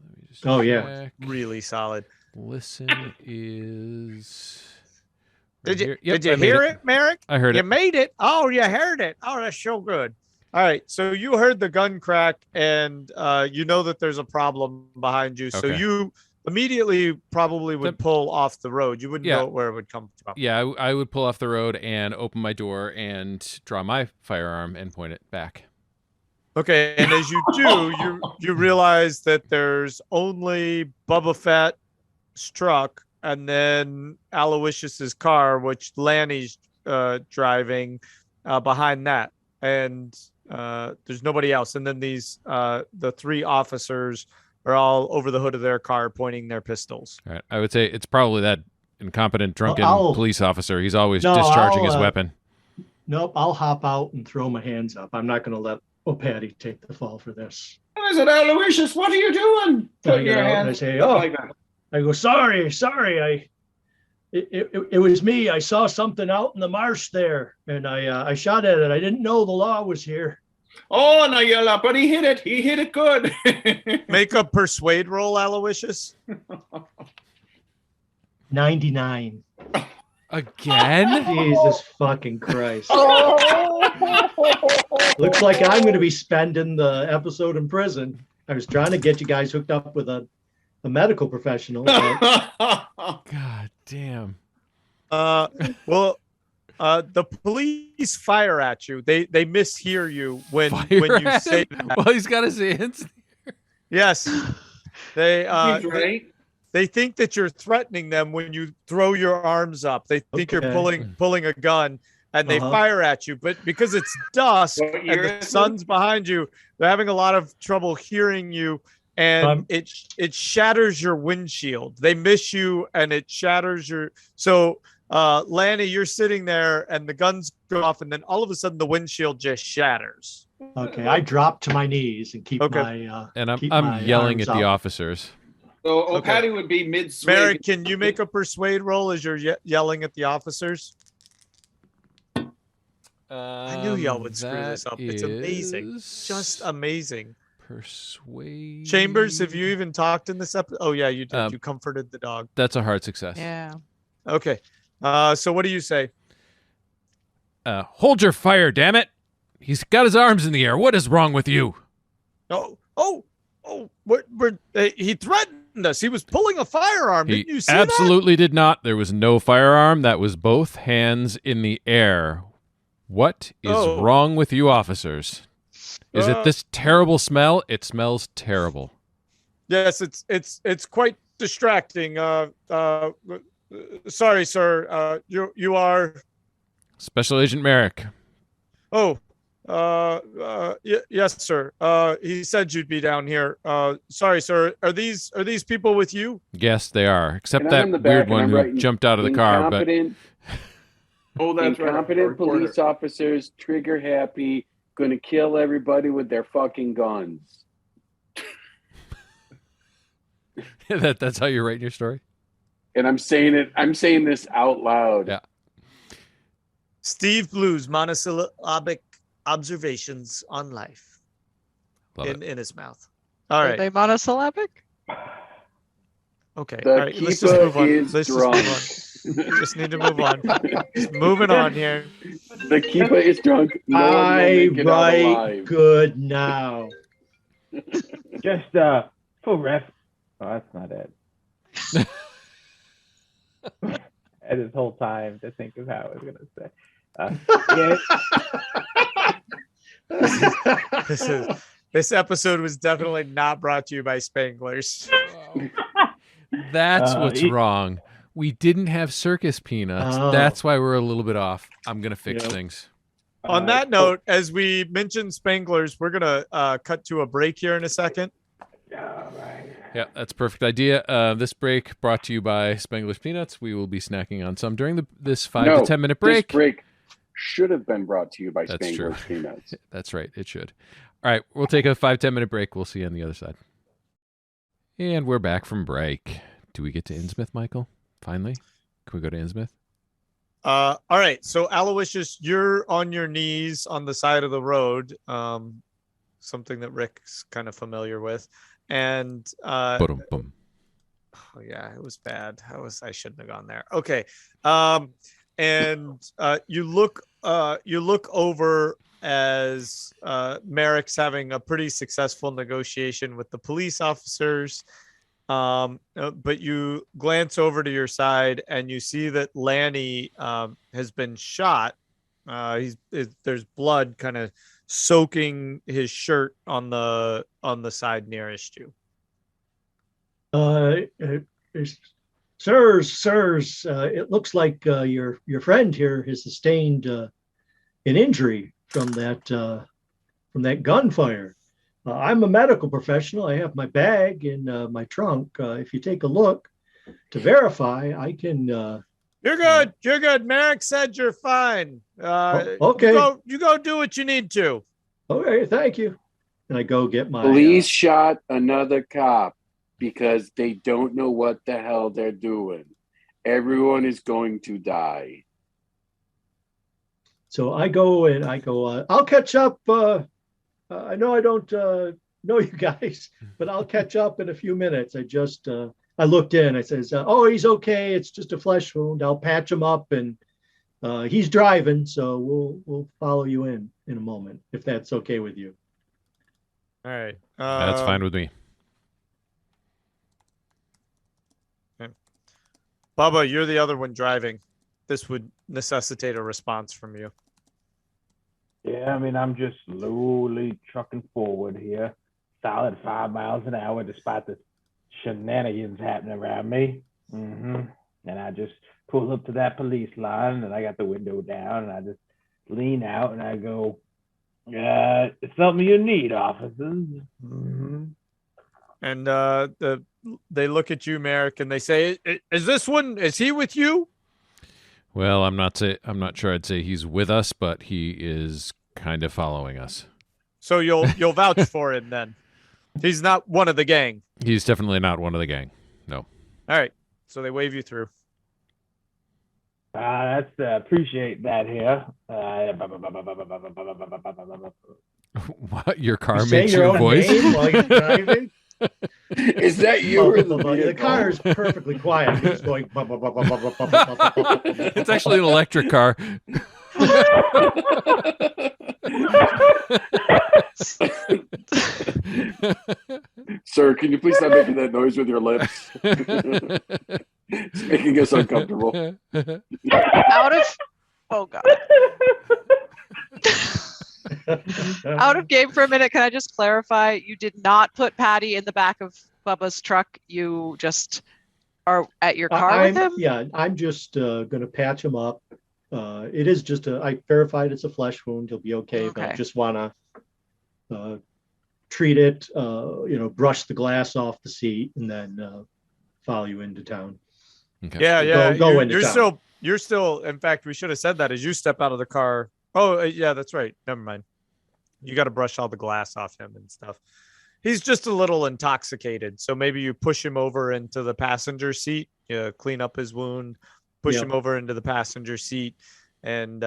Let me just yeah. check. Really solid. Listen is... Did you Yep, did you I made hear it, Merrick? I heard You it. made it. Oh, you heard it. Oh, that's so good. All right. So you heard the gun crack, and you know that there's a problem behind you. So Okay. you immediately probably would pull off the road. You wouldn't Yeah. know where it would come from. Yeah, I would pull off the road and open my door and draw my firearm and point it back. Okay. And as you do, you realize that there's only Bubba Fett's truck and then Aloysius's car, which Lanny's driving behind that. And there's nobody else. And then the 3 officers are all over the hood of their car pointing their pistols. All right. I would say it's probably that incompetent, drunken I'll- police officer. He's always No, discharging his I'll, weapon. Nope, I'll hop out and throw my hands up. I'm not going to let Patty take the fall for this. And I said, "Aloysius, what are you doing?" I Put get your out and I hands say, like that. I go, sorry. It was me. I saw something out in the marsh there, and I shot at it. I didn't know the law was here. Oh, no, you're not, but he hit it. He hit it good. Make a persuade roll, Aloysius. 99. Again? Jesus fucking Christ. Looks like I'm going to be spending the episode in prison. I was trying to get you guys hooked up with a medical professional. But God damn. Well, the police fire at you. They mishear you when you say that. Well, he's got his hands. Yes. They He's right. they think that you're threatening them when you throw your arms up. They think you're pulling a gun, and they fire at you. But because it's dusk What year and the is it? sun's behind you, they're having a lot of trouble hearing you, and it shatters your windshield. They miss you, and it shatters your. So, Lanny, you're sitting there, and the guns go off, and then all of a sudden the windshield just shatters. Okay, I drop to my knees and keep my And keep I'm my yelling arms at the up. officers. So Okay. Patty would be mid Merrick, can you make a persuade roll as you're yelling at the officers? I knew y'all would screw this up. It's amazing. Just amazing. Persuade. Chambers, have you even talked in this episode? Oh, yeah, you did. You comforted the dog. That's a hard success. Yeah. Okay. So what do you say? Hold your fire, damn it. He's got his arms in the air. What is wrong with you? He threatened us. He was pulling a firearm. Didn't you see absolutely did not. There was no firearm. That was both hands in the air. What is wrong with you officers? Is it this terrible smell? It smells terrible. Yes, it's quite distracting. Sorry, sir. You are Special Agent Merrick. Yes, sir. He said you'd be down here. Sorry, sir. Are these people with you? Yes, they are. Except And that I'm in the weird back, and one I'm who writing jumped out of the car. But that's incompetent police officers, trigger happy, going to kill everybody with their fucking guns. that's how you're writing your story? And I'm saying this out loud. Yeah. Steve Blue's monosyllabic observations on life in Innsmouth. All right. Are they monosyllabic? Okay. The all right. Let's just move on. Let's drunk. just move on. We just need to move on. Just moving on here. The keeper is drunk. No one will I make it out write alive. good now. Just full ref. Oh, that's not it. And this whole time to think of how I was gonna say. This episode was definitely not brought to you by Spanglers. That's what's wrong. We didn't have circus peanuts. That's why we're a little bit off. I'm gonna fix things. On that note, as we mentioned Spanglers, we're gonna cut to a break here in a second. Yeah, that's a perfect idea. This break brought to you by Spangler's Peanuts. We will be snacking on some during this 5 to 10 minute break. This break should have been brought to you by That's Spangler's true. Peanuts. That's right. It should. All right, we'll take a 5-10 minute break. We'll see you on the other side. And we're back from break. Do we get to Innsmouth, Michael? Finally? Can we go to Innsmouth? All right. So Aloysius, you're on your knees on the side of the road. Something that Rick's kind of familiar with. And Boom, boom. oh yeah, it was bad. I shouldn't have gone there. Okay. And you look over as Merrick's having a pretty successful negotiation with the police officers. But you glance over to your side and you see that Lanny has been shot. There's blood kind of soaking his shirt on the side nearest you. Sirs, it looks like your friend here has sustained an injury from that gunfire. I'm a medical professional. I have my bag in my trunk. If you take a look to verify, I can. You're good. You're good. Merrick said you're fine. Okay. You go do what you need to. Okay, thank you. And I go get my. Police shot another cop because they don't know what the hell they're doing. Everyone is going to die. So I go. I'll catch up. I know I don't know you guys, but I'll catch up in a few minutes. I looked in. I says, "Oh, he's okay. It's just a flesh wound. I'll patch him up, and he's driving, so we'll follow you in a moment if that's okay with you." All right. That's fine with me. Okay. Bubba, you're the other one driving. This would necessitate a response from you. Yeah, I mean, I'm just slowly trucking forward here. Solid 5 miles an hour despite the shenanigans happening around me. And I just pull up to that police line, and I got the window down, and I just lean out, and I go, it's something you need, officers. And they look at you, Merrick, and they say, is he with you? Well, I'm not sure I'd say he's with us, but he is kind of following us. So you'll vouch for him then. He's not one of the gang. He's definitely not one of the gang. No. All right. So they wave you through. That's appreciate that here. What? Your car say makes your your own voice? name while you're driving? Is that you or the The car is perfectly quiet. It's going. It's actually an electric car. Sir, can you please stop making that noise with your lips? It's making us uncomfortable. Oh God. Out of game for a minute, can I just clarify? You did not put Patty in the back of Bubba's truck. You just are at your car with him? Yeah, I'm just going to patch him up. It is just I verified it's a flesh wound. He'll be okay. But I just want to treat it, brush the glass off the seat, and then follow you into town. Okay. Yeah. Go into town. You're still, in fact, we should have said that as you step out of the car. Oh, yeah, that's right. Never mind. You got to brush all the glass off him and stuff. He's just a little intoxicated. So maybe you push him over into the passenger seat, clean up his wound, push him over into the passenger seat. And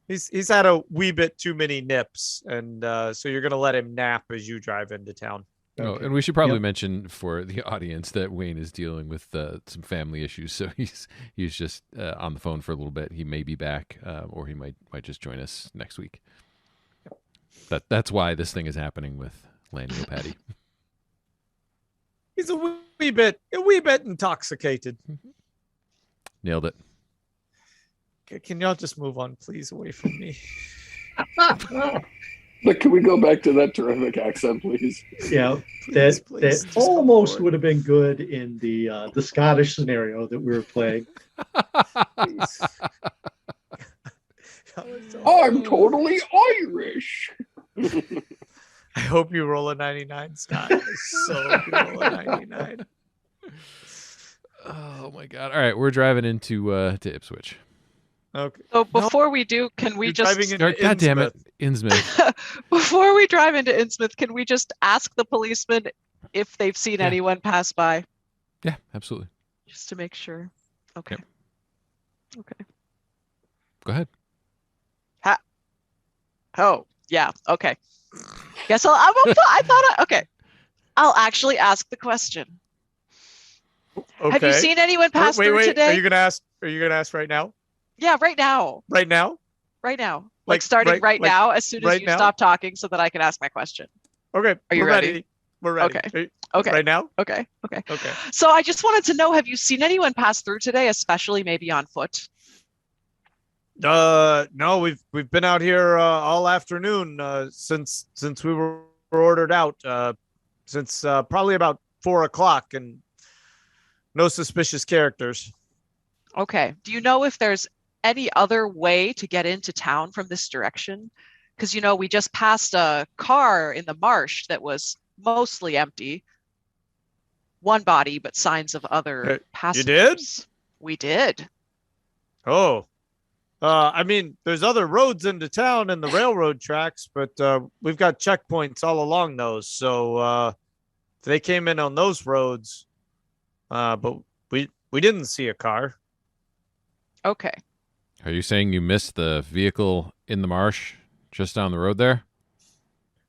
he's had a wee bit too many nips. And so you're going to let him nap as you drive into town. Oh, and we should probably mention for the audience that Wayne is dealing with some family issues, so he's just on the phone for a little bit. He may be back, or he might just join us next week. That's why this thing is happening with Lanny and Patty. He's a wee bit intoxicated. Nailed it. Can y'all just move on, please, away from me? But can we go back to that terrific accent, please? Yeah, that almost would have been good in the Scottish scenario that we were playing. I'm totally Irish. I hope you roll a 99, Scott. I so hope you roll a 99. Oh my God! All right, we're driving into to Ipswich. Okay. So before we do, can we just... God damn it, Innsmouth. Before we drive into Innsmouth, can we just ask the policeman if they've seen anyone pass by? Yeah, absolutely. Just to make sure. Okay. Yep. Okay. Go ahead. Oh, yeah. Okay. Guess okay. I'll actually ask the question. Okay. Have you seen anyone pass through today? Are you gonna ask right now? Yeah, right now. Right now? Right now. Like starting now, as soon as you stop talking so that I can ask my question. Okay. Are you ready? We're ready. Okay. Right now? Okay. So I just wanted to know, have you seen anyone pass through today, especially maybe on foot? No, we've been out here all afternoon since we were ordered out since probably about 4:00, and no suspicious characters. Okay. Do you know if there's any other way to get into town from this direction? Because, we just passed a car in the marsh that was mostly empty. One body, but signs of other passengers. You did? We did. Oh. I mean, there's other roads into town and the railroad tracks, but we've got checkpoints all along those. So they came in on those roads, but we didn't see a car. Okay. Are you saying you missed the vehicle in the marsh just down the road there?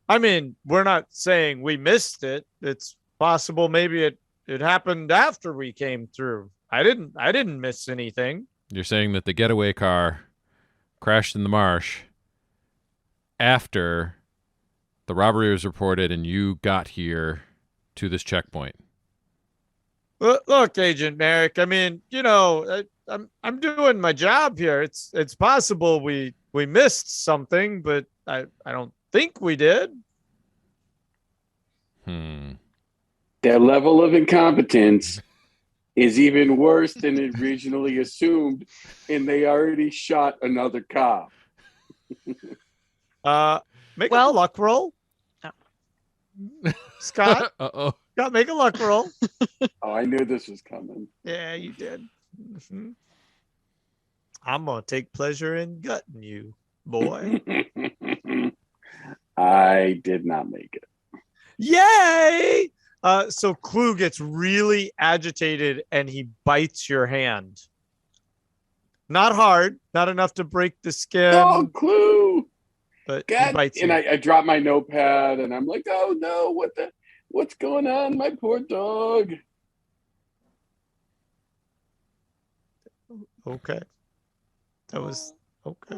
I mean, we're not saying we missed it. It's possible maybe it happened after we came through. I didn't miss anything. You're saying that the getaway car crashed in the marsh after the robbery was reported and you got here to this checkpoint. Look, Agent Merrick. I mean, I'm doing my job here. It's possible we missed something, but I don't think we did. Their level of incompetence is even worse than originally assumed, and they already shot another cop. Make a luck roll. Scott. Uh-oh. Scott, make a luck roll. Oh, I knew this was coming. Yeah, you did. Mm-hmm. I'm gonna take pleasure in gutting you, boy. I did not make it. Yay! So Clue gets really agitated and he bites your hand. Not hard, not enough to break the skin. Oh, Clue! But God, he bites and you. I dropped my notepad and I'm like, oh no, what's going on? My poor dog. Okay. That was okay.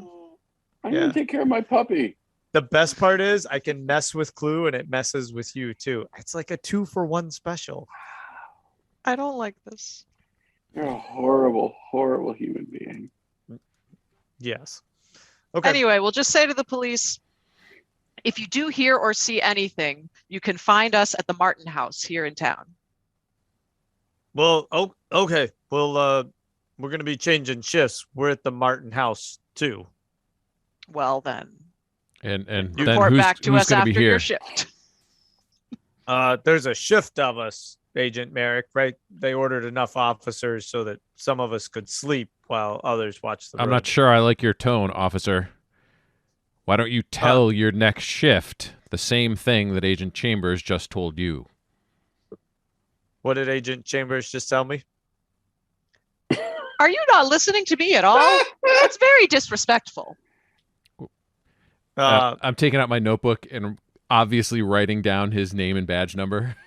I'm gonna take care of my puppy. The best part is I can mess with Clue and it messes with you too. It's like a 2-for-1 special. I don't like this. You're a horrible, horrible human being. Yes. Okay. Anyway, we'll just say to the police, if you do hear or see anything, you can find us at the Martin House here in town. Well, okay. Well, we're going to be changing shifts. We're at the Martin House too. Well, then. And then report back to us after your your shift. There's a shift of us, Agent Merrick, right? They ordered enough officers so that some of us could sleep while others watch the road. I'm not sure I like your tone, officer. Why don't you tell your next shift the same thing that Agent Chambers just told you? What did Agent Chambers just tell me? Are you not listening to me at all? That's very disrespectful. I'm taking out my notebook and obviously writing down his name and badge number.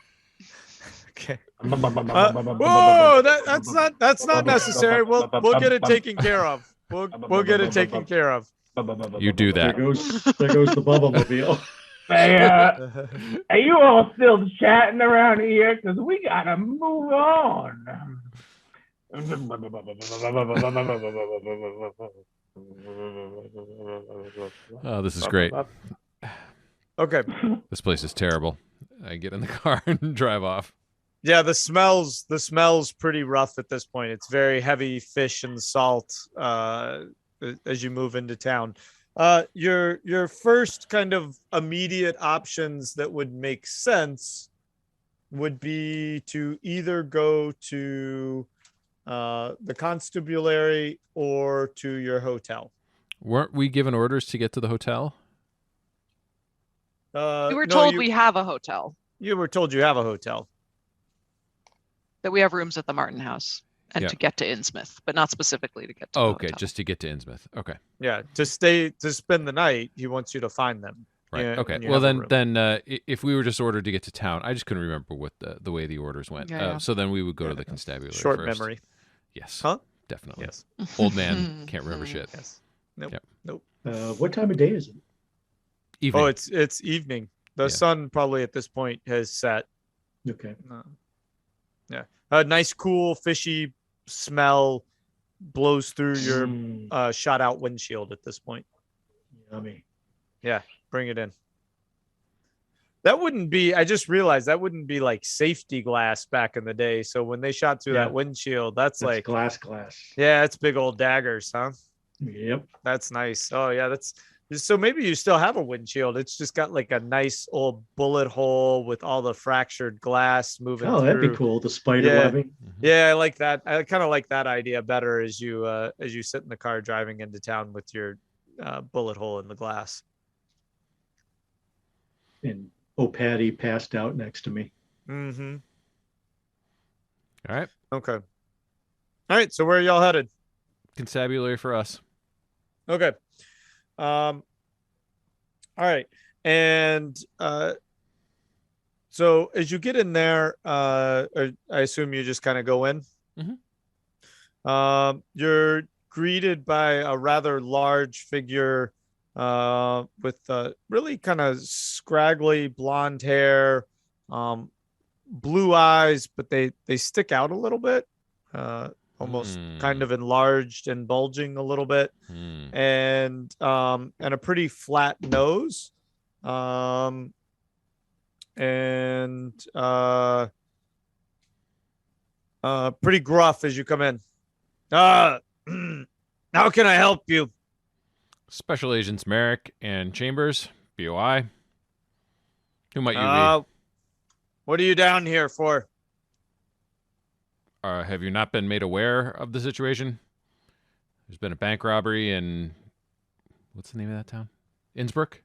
Okay. Whoa, that's not necessary. We'll get it taken care of. We'll get it taken care of. You do that. There goes the Bubba mobile. Hey, are you all still chatting around here? Because we gotta move on. Oh, this is great. Okay. This place is terrible. I get in the car and drive off. Yeah, the smell's pretty rough at this point. It's very heavy fish and salt as you move into town. Your first kind of immediate options that would make sense would be to either go to the constabulary or to your hotel. Weren't we given orders to get to the hotel? We were told we have a hotel. You were told you have a hotel. That we have rooms at the Martin House and to get to Innsmouth, but not specifically to get to the okay, hotel. just to get to Innsmouth. Okay. Yeah, to spend the night, he wants you to find them. Right. Yeah, okay. Well, then if we were just ordered to get to town, I just couldn't remember what the way the orders went. So then we would go to the constabulary Short first. memory. Yes. Huh? Definitely. Yes. Old man can't remember shit. Yes. Nope. Yep. Nope. What time of day is it? Oh, Evening. it's evening. The sun probably at this point has set. Okay. Yeah. A nice, cool, fishy smell blows through your shot out windshield at this point. Yummy. Yeah. Bring it in. That wouldn't be, I just realized that wouldn't be like safety glass back in the day. So when they shot through that windshield, that's like glass. Yeah, it's big old daggers, huh? Yep. That's nice. Oh yeah, that's so maybe you still have a windshield. It's just got like a nice old bullet hole with all the fractured glass moving through. That'd be cool. The spider webbing. Yeah, I like that. I kind of like that idea better as you sit in the car driving into town with your bullet hole in the glass. And Patty passed out next to me. Mm-hmm. All right. Okay. All right. So where are y'all headed? Constabulary for us. Okay. All right. And so as you get in there, I assume you just kind of go in. Mm-hmm. You're greeted by a rather large figure with really kind of scraggly blonde hair, blue eyes, but they stick out a little bit, almost kind of enlarged and bulging a little bit, and a pretty flat nose, and pretty gruff as you come in. How can I help you? Special Agents Merrick and Chambers, BOI. Who might you be? What are you down here for? Have you not been made aware of the situation? There's been a bank robbery in... What's the name of that town? Innsbruck?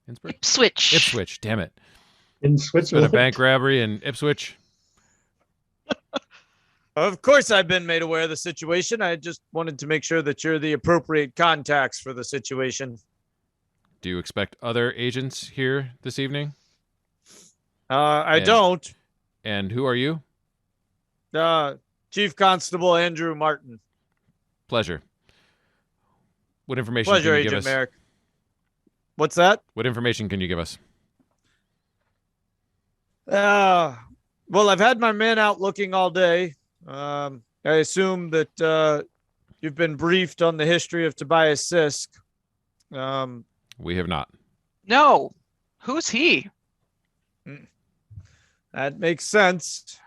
Ipswich. Damn it. In There's been a Switzerland. bank robbery in Ipswich. Of course, I've been made aware of the situation. I just wanted to make sure that you're the appropriate contacts for the situation. Do you expect other agents here this evening? I don't. And who are you? Chief Constable Andrew Martin. Pleasure. What information Pleasure, can you give Agent us? Merrick. What's that? What information can you give us? Well, I've had my men out looking all day. I assume that you've been briefed on the history of Tobias Sisk. We have not. No. Who's he? That makes sense.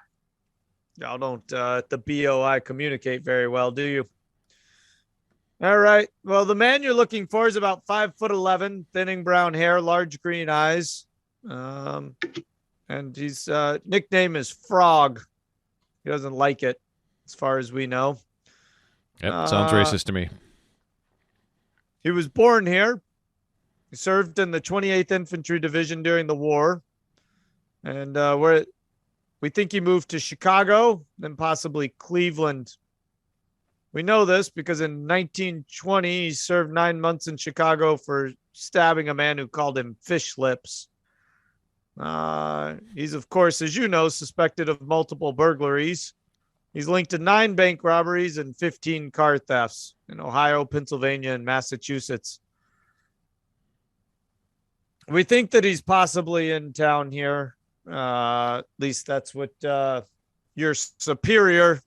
Y'all don't at the BOI communicate very well, do you? All right. Well, the man you're looking for is about 5'11", thinning brown hair, large green eyes. And his nickname is Frog. He doesn't like it, as far as we know. Yep, sounds racist to me. He was born here. He served in the 28th Infantry Division during the war. And we think he moved to Chicago, then possibly Cleveland. We know this because in 1920, he served 9 months in Chicago for stabbing a man who called him fish lips. He's, of course, as you know, suspected of multiple burglaries. He's linked to 9 bank robberies and 15 car thefts in Ohio, Pennsylvania, and Massachusetts. We think that he's possibly in town here. At least that's what your superior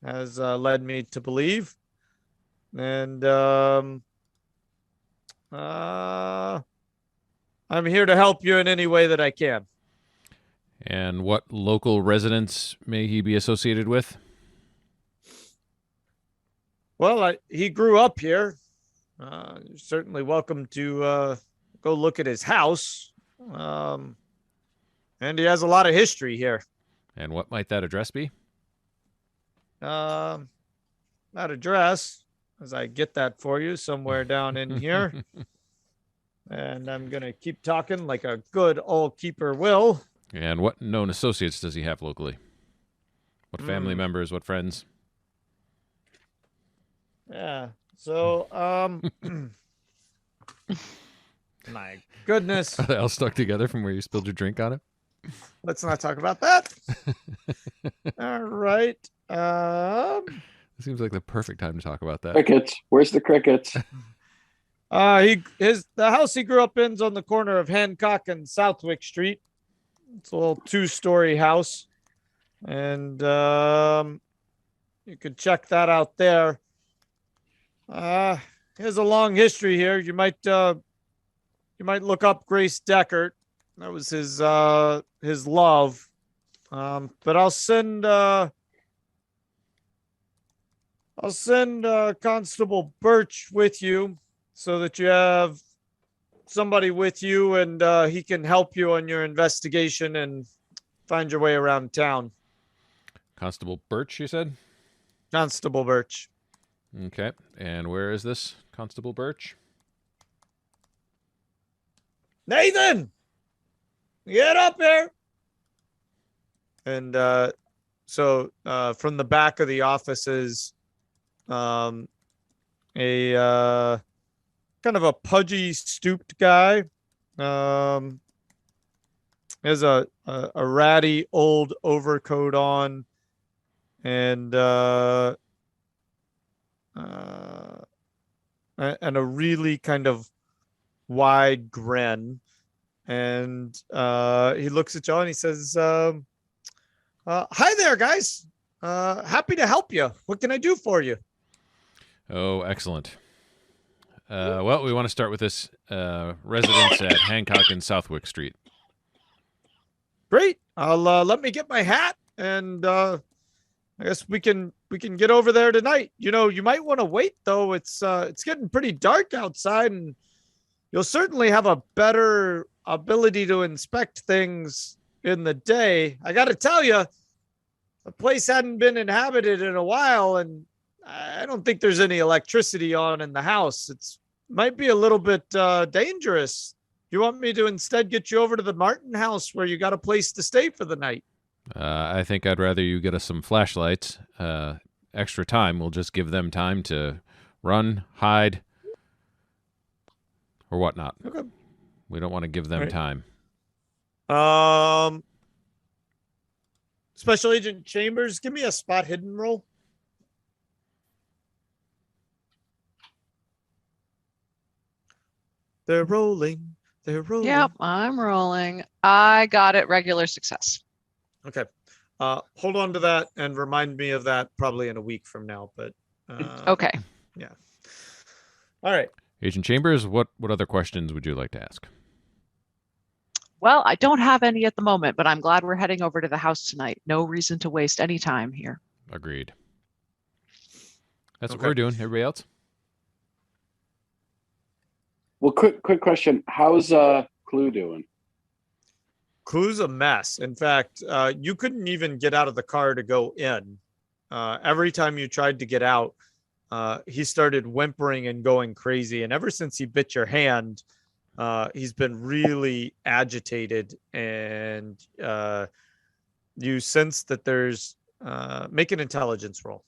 has led me to believe. And I'm here to help you in any way that I can. And what local residents may he be associated with? Well, he grew up here. You're certainly welcome to go look at his house. And he has a lot of history here. And what might that address be? That address, as I get that for you somewhere down in here. And I'm going to keep talking like a good old keeper will. And what known associates does he have locally? What family members, what friends? Yeah. So, my goodness. Are they all stuck together from where you spilled your drink on it? Let's not talk about that. All right. It seems like the perfect time to talk about that. Crickets. Where's the crickets? The house he grew up in is on the corner of Hancock and Southwick Street. It's a little 2-story house, and you could check that out there. He has a long history here. You might look up Grace Deckert. That was his love. But I'll send Constable Birch with you so that you have somebody with you, and he can help you on your investigation and find your way around town. Constable Birch, you said? Constable Birch. Okay. And where is this Constable Birch? Nathan, get up here. And so from the back of the offices, a kind of a pudgy, stooped guy. Has a ratty old overcoat on, and a really kind of wide grin. And he looks at y'all and he says, Hi there, guys. Happy to help you. What can I do for you? Oh, excellent. Well, we want to start with this residence at Hancock and Southwick Street. Great. I'll let me get my hat, and I guess we can get over there tonight. You might want to wait though. It's getting pretty dark outside, and you'll certainly have a better ability to inspect things in the day. I got to tell you, the place hadn't been inhabited in a while, and I don't think there's any electricity on in the house. It's might be a little bit dangerous. You want me to instead get you over to the Martin house where you got a place to stay for the night? I think I'd rather you get us some flashlights. Extra time. We'll just give them time to run, hide, or whatnot. Okay. We don't want to give them time. Special Agent Chambers, give me a spot hidden roll. They're rolling. Yep, I'm rolling. I got it. Regular success. Okay. Hold on to that and remind me of that probably in a week from now. But Okay. Yeah. All right. Agent Chambers, what other questions would you like to ask? Well, I don't have any at the moment, but I'm glad we're heading over to the house tonight. No reason to waste any time here. Agreed. That's what we're doing. Everybody else? Well, quick question. How's Clue doing? Clue's a mess. In fact, you couldn't even get out of the car to go in. Every time you tried to get out, he started whimpering and going crazy. And ever since he bit your hand, he's been really agitated. And you sense that there's make an intelligence roll.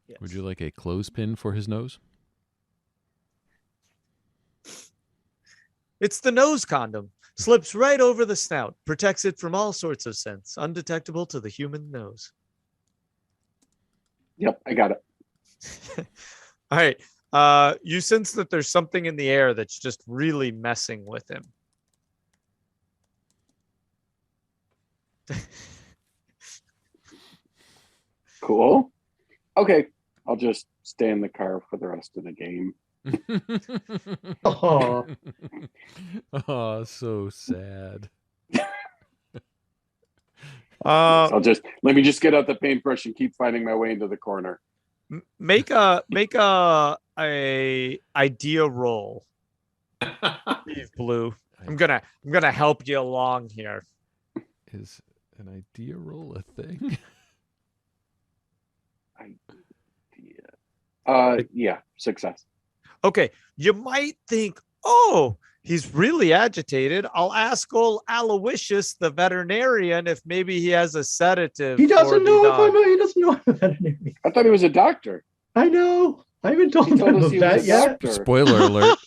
Yes. Would you like a clothespin for his nose? It's the nose condom. Slips right over the snout. Protects it from all sorts of scents. Undetectable to the human nose. Yep, I got it. All right. You sense that there's something in the air that's just really messing with him. Cool. Okay. I'll just stay in the car for the rest of the game. Oh, Oh, so sad. Let me just get out the paintbrush and keep finding my way into the corner. Make a idea roll. Steve Blue. I'm gonna help you along here. Is an idea roll a thing? Yeah, success. Okay, you might think, oh, he's really agitated. I'll ask old Aloysius, the veterinarian, if maybe he has a sedative. he for doesn't the know. dog. He doesn't know I'm a veterinarian. I thought he was a doctor. I know. I haven't told He him told I'm us a he was vet a yet. doctor. Spoiler alert.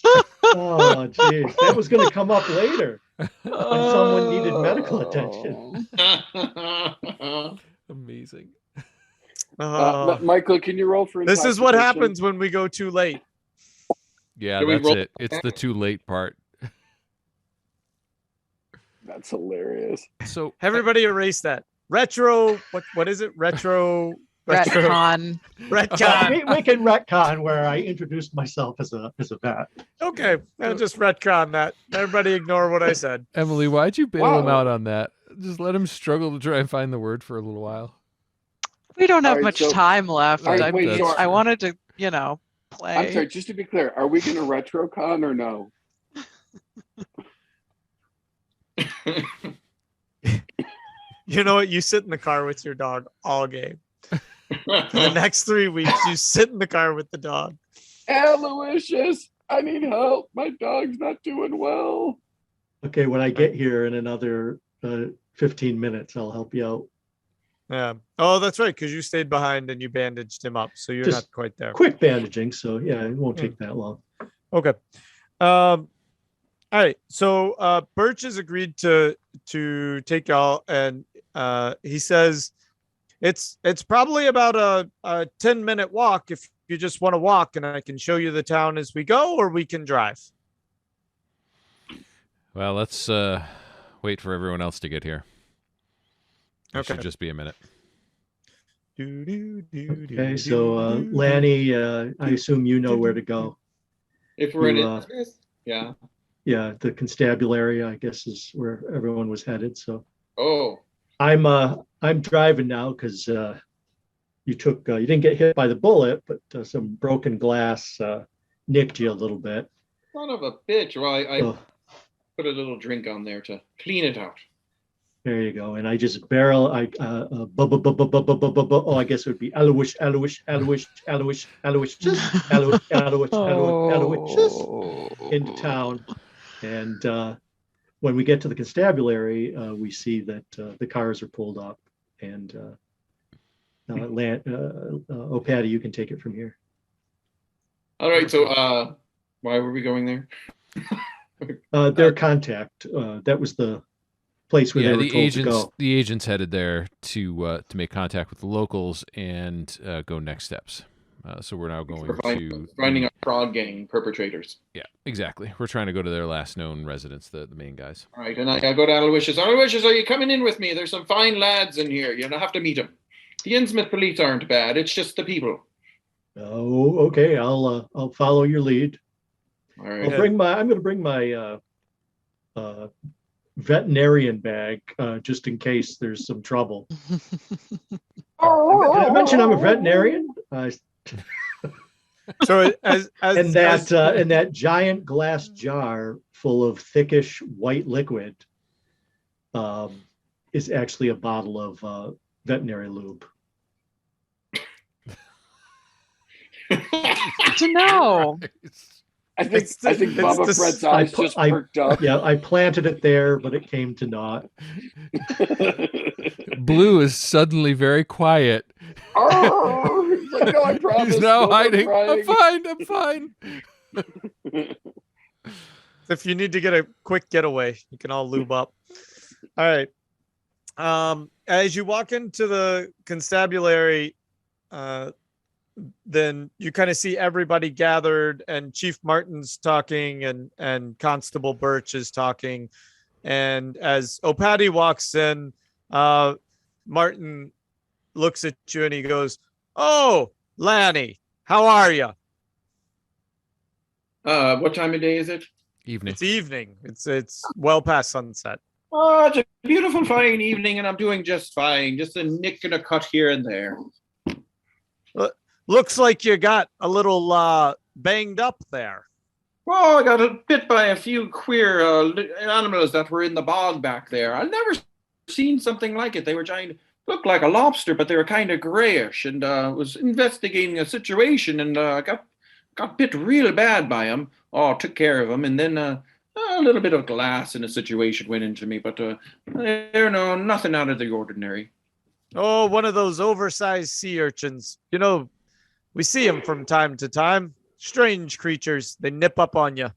Oh, jeez. That was going to come up later when someone needed medical attention. Amazing. Michael, can you roll for This is what intoxication? happens when we go too late. Yeah, Do we that's roll- it. It's the too late part. That's hilarious. So Everybody erase that. Retro. What is it? Retro. Retcon. Retcon. We can retcon where I introduced myself as a vet. Okay, I'll just retcon that. Everybody ignore what I said. Emily, why'd you bail him Wow. out on that? Just let him struggle to try and find the word for a little while. We don't have All right, much so- time left. All right, I wait, mean, so- I wanted to, play. I'm sorry, just to be clear, are we going to retrocon or no? You know what? You sit in the car with your dog all game. For the next 3 weeks, you sit in the car with the dog. Aloysius, I need help. My dog's not doing well. Okay, when I get here in another 15 minutes, I'll help you out. Yeah. Oh, that's right, because you stayed behind and you bandaged him up, so you're Just not quite there. Quick bandaging, so yeah, it won't take that long. Okay. All right. So Birch has agreed to take y'all, and he says it's probably about a 10-minute walk if you just want to walk, and I can show you the town as we go, or we can drive. Well, let's wait for everyone else to get here. It should just be a minute. Okay, so Lanny, I assume you know where to go. If we're in Innsmouth, yeah. Yeah, the constabulary, I guess, is where everyone was headed. So I'm driving now because you didn't get hit by the bullet, but some broken glass nicked you a little bit. Son of a bitch. Well, I put a little drink on there to clean it out. There you go. And I just I guess it would be Aloysius into town. And when we get to the constabulary, we see that the cars are pulled up. And Patty, you can take it from here. All right. So why were we going there? Their contact. That was the place where they were told to go. The agents headed there to make contact with the locals and go next steps. So we're now going to finding a frog gang perpetrators. Yeah, exactly. We're trying to go to their last known residents, the main guys. All right, and I go to Aloysius. Aloysius, are you coming in with me? There's some fine lads in here. You'll have to meet them. The Innsmouth police aren't bad. It's just the people. Oh, okay. I'll follow your lead. All right. I'm going to bring my veterinarian bag just in case there's some trouble. Did I mention I'm a veterinarian? So in that giant glass jar full of thickish white liquid is actually a bottle of veterinary lube. To know. I think Bubba Fred's eyes just perked up. Yeah, I planted it there, but it came to naught. Blue is suddenly very quiet. Oh, he's like, no, I promise. He's now hiding. I'm fine. If you need to get a quick getaway, you can all lube up. All right. As you walk into the constabulary, then you kind of see everybody gathered, and Chief Martin's talking and Constable Birch is talking. And as O'Patty walks in, Martin looks at you and he goes, "Oh, Lanny, how are you?" What time of day is it? Evening. It's evening. It's well past sunset. Oh, it's a beautiful, fine evening, and I'm doing just fine. Just a nick and a cut here and there. Looks like you got a little banged up there. Oh, I got bit by a few queer animals that were in the bog back there. I've never seen something like it. They were giant, looked like a lobster, but they were kind of grayish. And was investigating a situation, and got bit real bad by them. Oh, took care of them, and then a little bit of glass in a situation went into me, but nothing out of the ordinary. Oh, one of those oversized sea urchins. You know, we see them from time to time. Strange creatures. They nip up on you.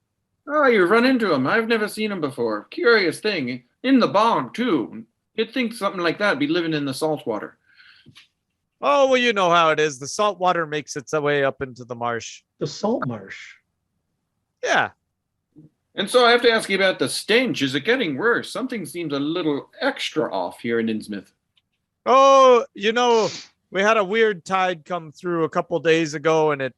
Oh, you run into them. I've never seen them before. Curious thing. In the bog, too. You'd think something like that would be living in the salt water. Oh, well, you know how it is. The salt water makes its way up into the marsh. The salt marsh? Yeah. And so I have to ask you about the stench. Is it getting worse? Something seems a little extra off here in Innsmouth. Oh, you know, we had a weird tide come through a couple days ago, and it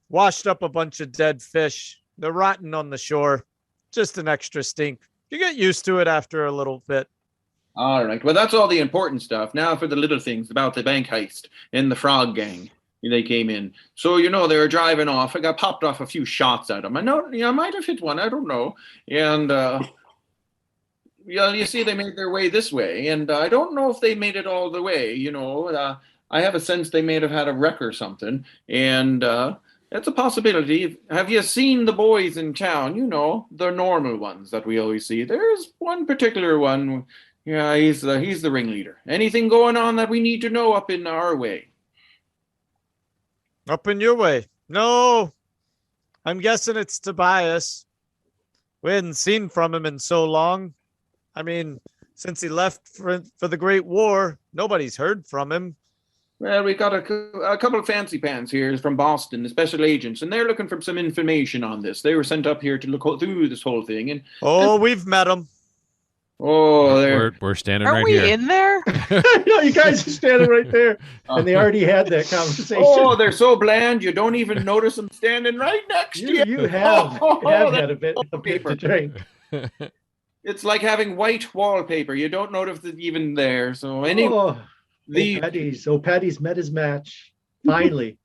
washed up a bunch of dead fish. They're rotting on the shore. Just an extra stink. You get used to it after a little bit. All right. Well, that's all the important stuff. Now for the little things about the bank heist and the frog gang. They came in. So, they were driving off. I got popped off a few shots at them. I know, I might have hit one. I don't know. And, you see, they made their way this way. And I don't know if they made it all the way, I have a sense they may have had a wreck or something. And that's a possibility. Have you seen the boys in town? The normal ones that we always see. There's one particular one. Yeah, he's the ringleader. Anything going on that we need to know up in our way? Up in your way? No. I'm guessing it's Tobias. We hadn't seen from him in so long. I mean, since he left for the Great War, nobody's heard from him. Well, we got a couple of fancy pants here from Boston, the special agents, and they're looking for some information on this. They were sent up here to look through this whole thing. We've met them. Oh, there. We're standing Are right we here. in there? No, you guys are standing right there, and they already had that conversation. Oh, they're so bland. You don't even notice them standing right next to you. You have had that's a bit to drink. It's like having white wallpaper. You don't notice it's even there. So Patty's met his match finally.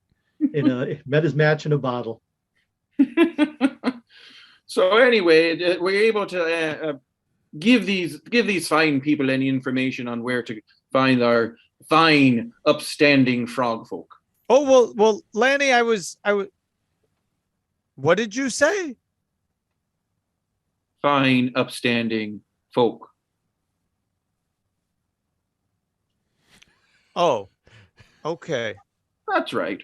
Met his match in a bottle. So anyway, we're able to give these fine people any information on where to find our fine, upstanding frog folk. Oh well, Lanny, I was. What did you say? Fine, upstanding folk. Oh, okay. That's right.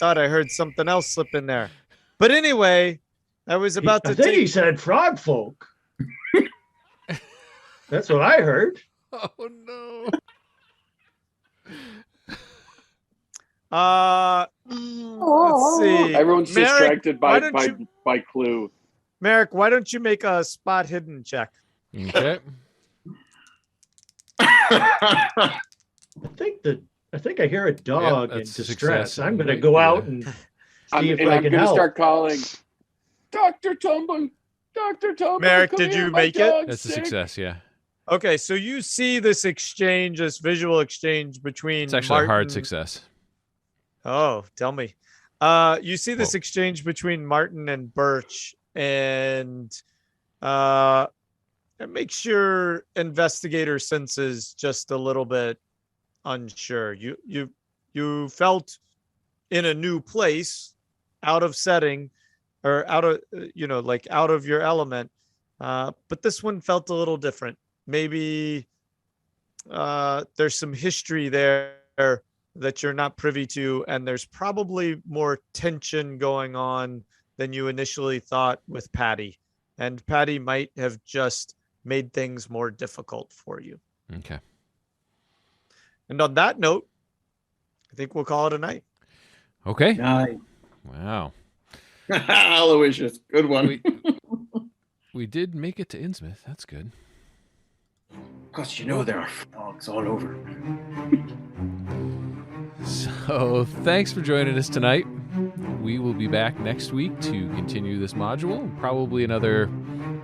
Thought I heard something else slip in there. But anyway, I was about to I think he said frog folk. That's what I heard. Oh no. Let's see. Everyone's Merrick, distracted why by don't you- by Clue. Merrick, why don't you make a spot hidden check? Okay. I think I hear a dog in that's distress. success. I'm going to go out and see if I I'm can going to help. start calling, Dr. Tumble. Dr. Tumble. Merrick, come did here, you my make it? dog's That's a sick." success, yeah. Okay, so you see this exchange, this visual exchange between It's actually a hard Martin- success. Oh, tell me. You see this exchange between Martin and Birch, and it makes your investigator senses just a little bit unsure. You felt in a new place, out of setting, or out of out of your element. But this one felt a little different. Maybe there's some history there that you're not privy to, and there's probably more tension going on than you initially thought with Patty. And Patty might have just made things more difficult for you. Okay. And on that note, I think we'll call it a night. Okay. Nice. Wow. Aloysius, good one. We did make it to Innsmouth. That's good. Because there are frogs all over. So thanks for joining us tonight. We will be back next week to continue this module. Probably another,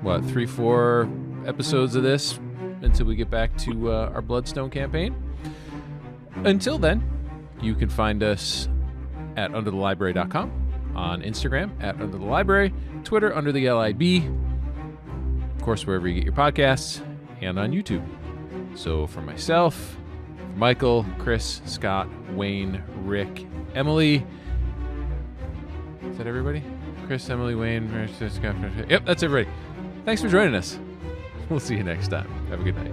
3-4 episodes of this until we get back to our Bloodstone campaign. Until then, you can find us at underthelibrary.com, on Instagram at underthelibrary, Twitter under the LIB, of course, wherever you get your podcasts, and on YouTube. So for myself, Michael, Chris, Scott, Wayne, Rick, Emily. Is that everybody? Chris, Emily, Wayne, Scott. Yep, that's everybody. Thanks for joining us. We'll see you next time. Have a good night.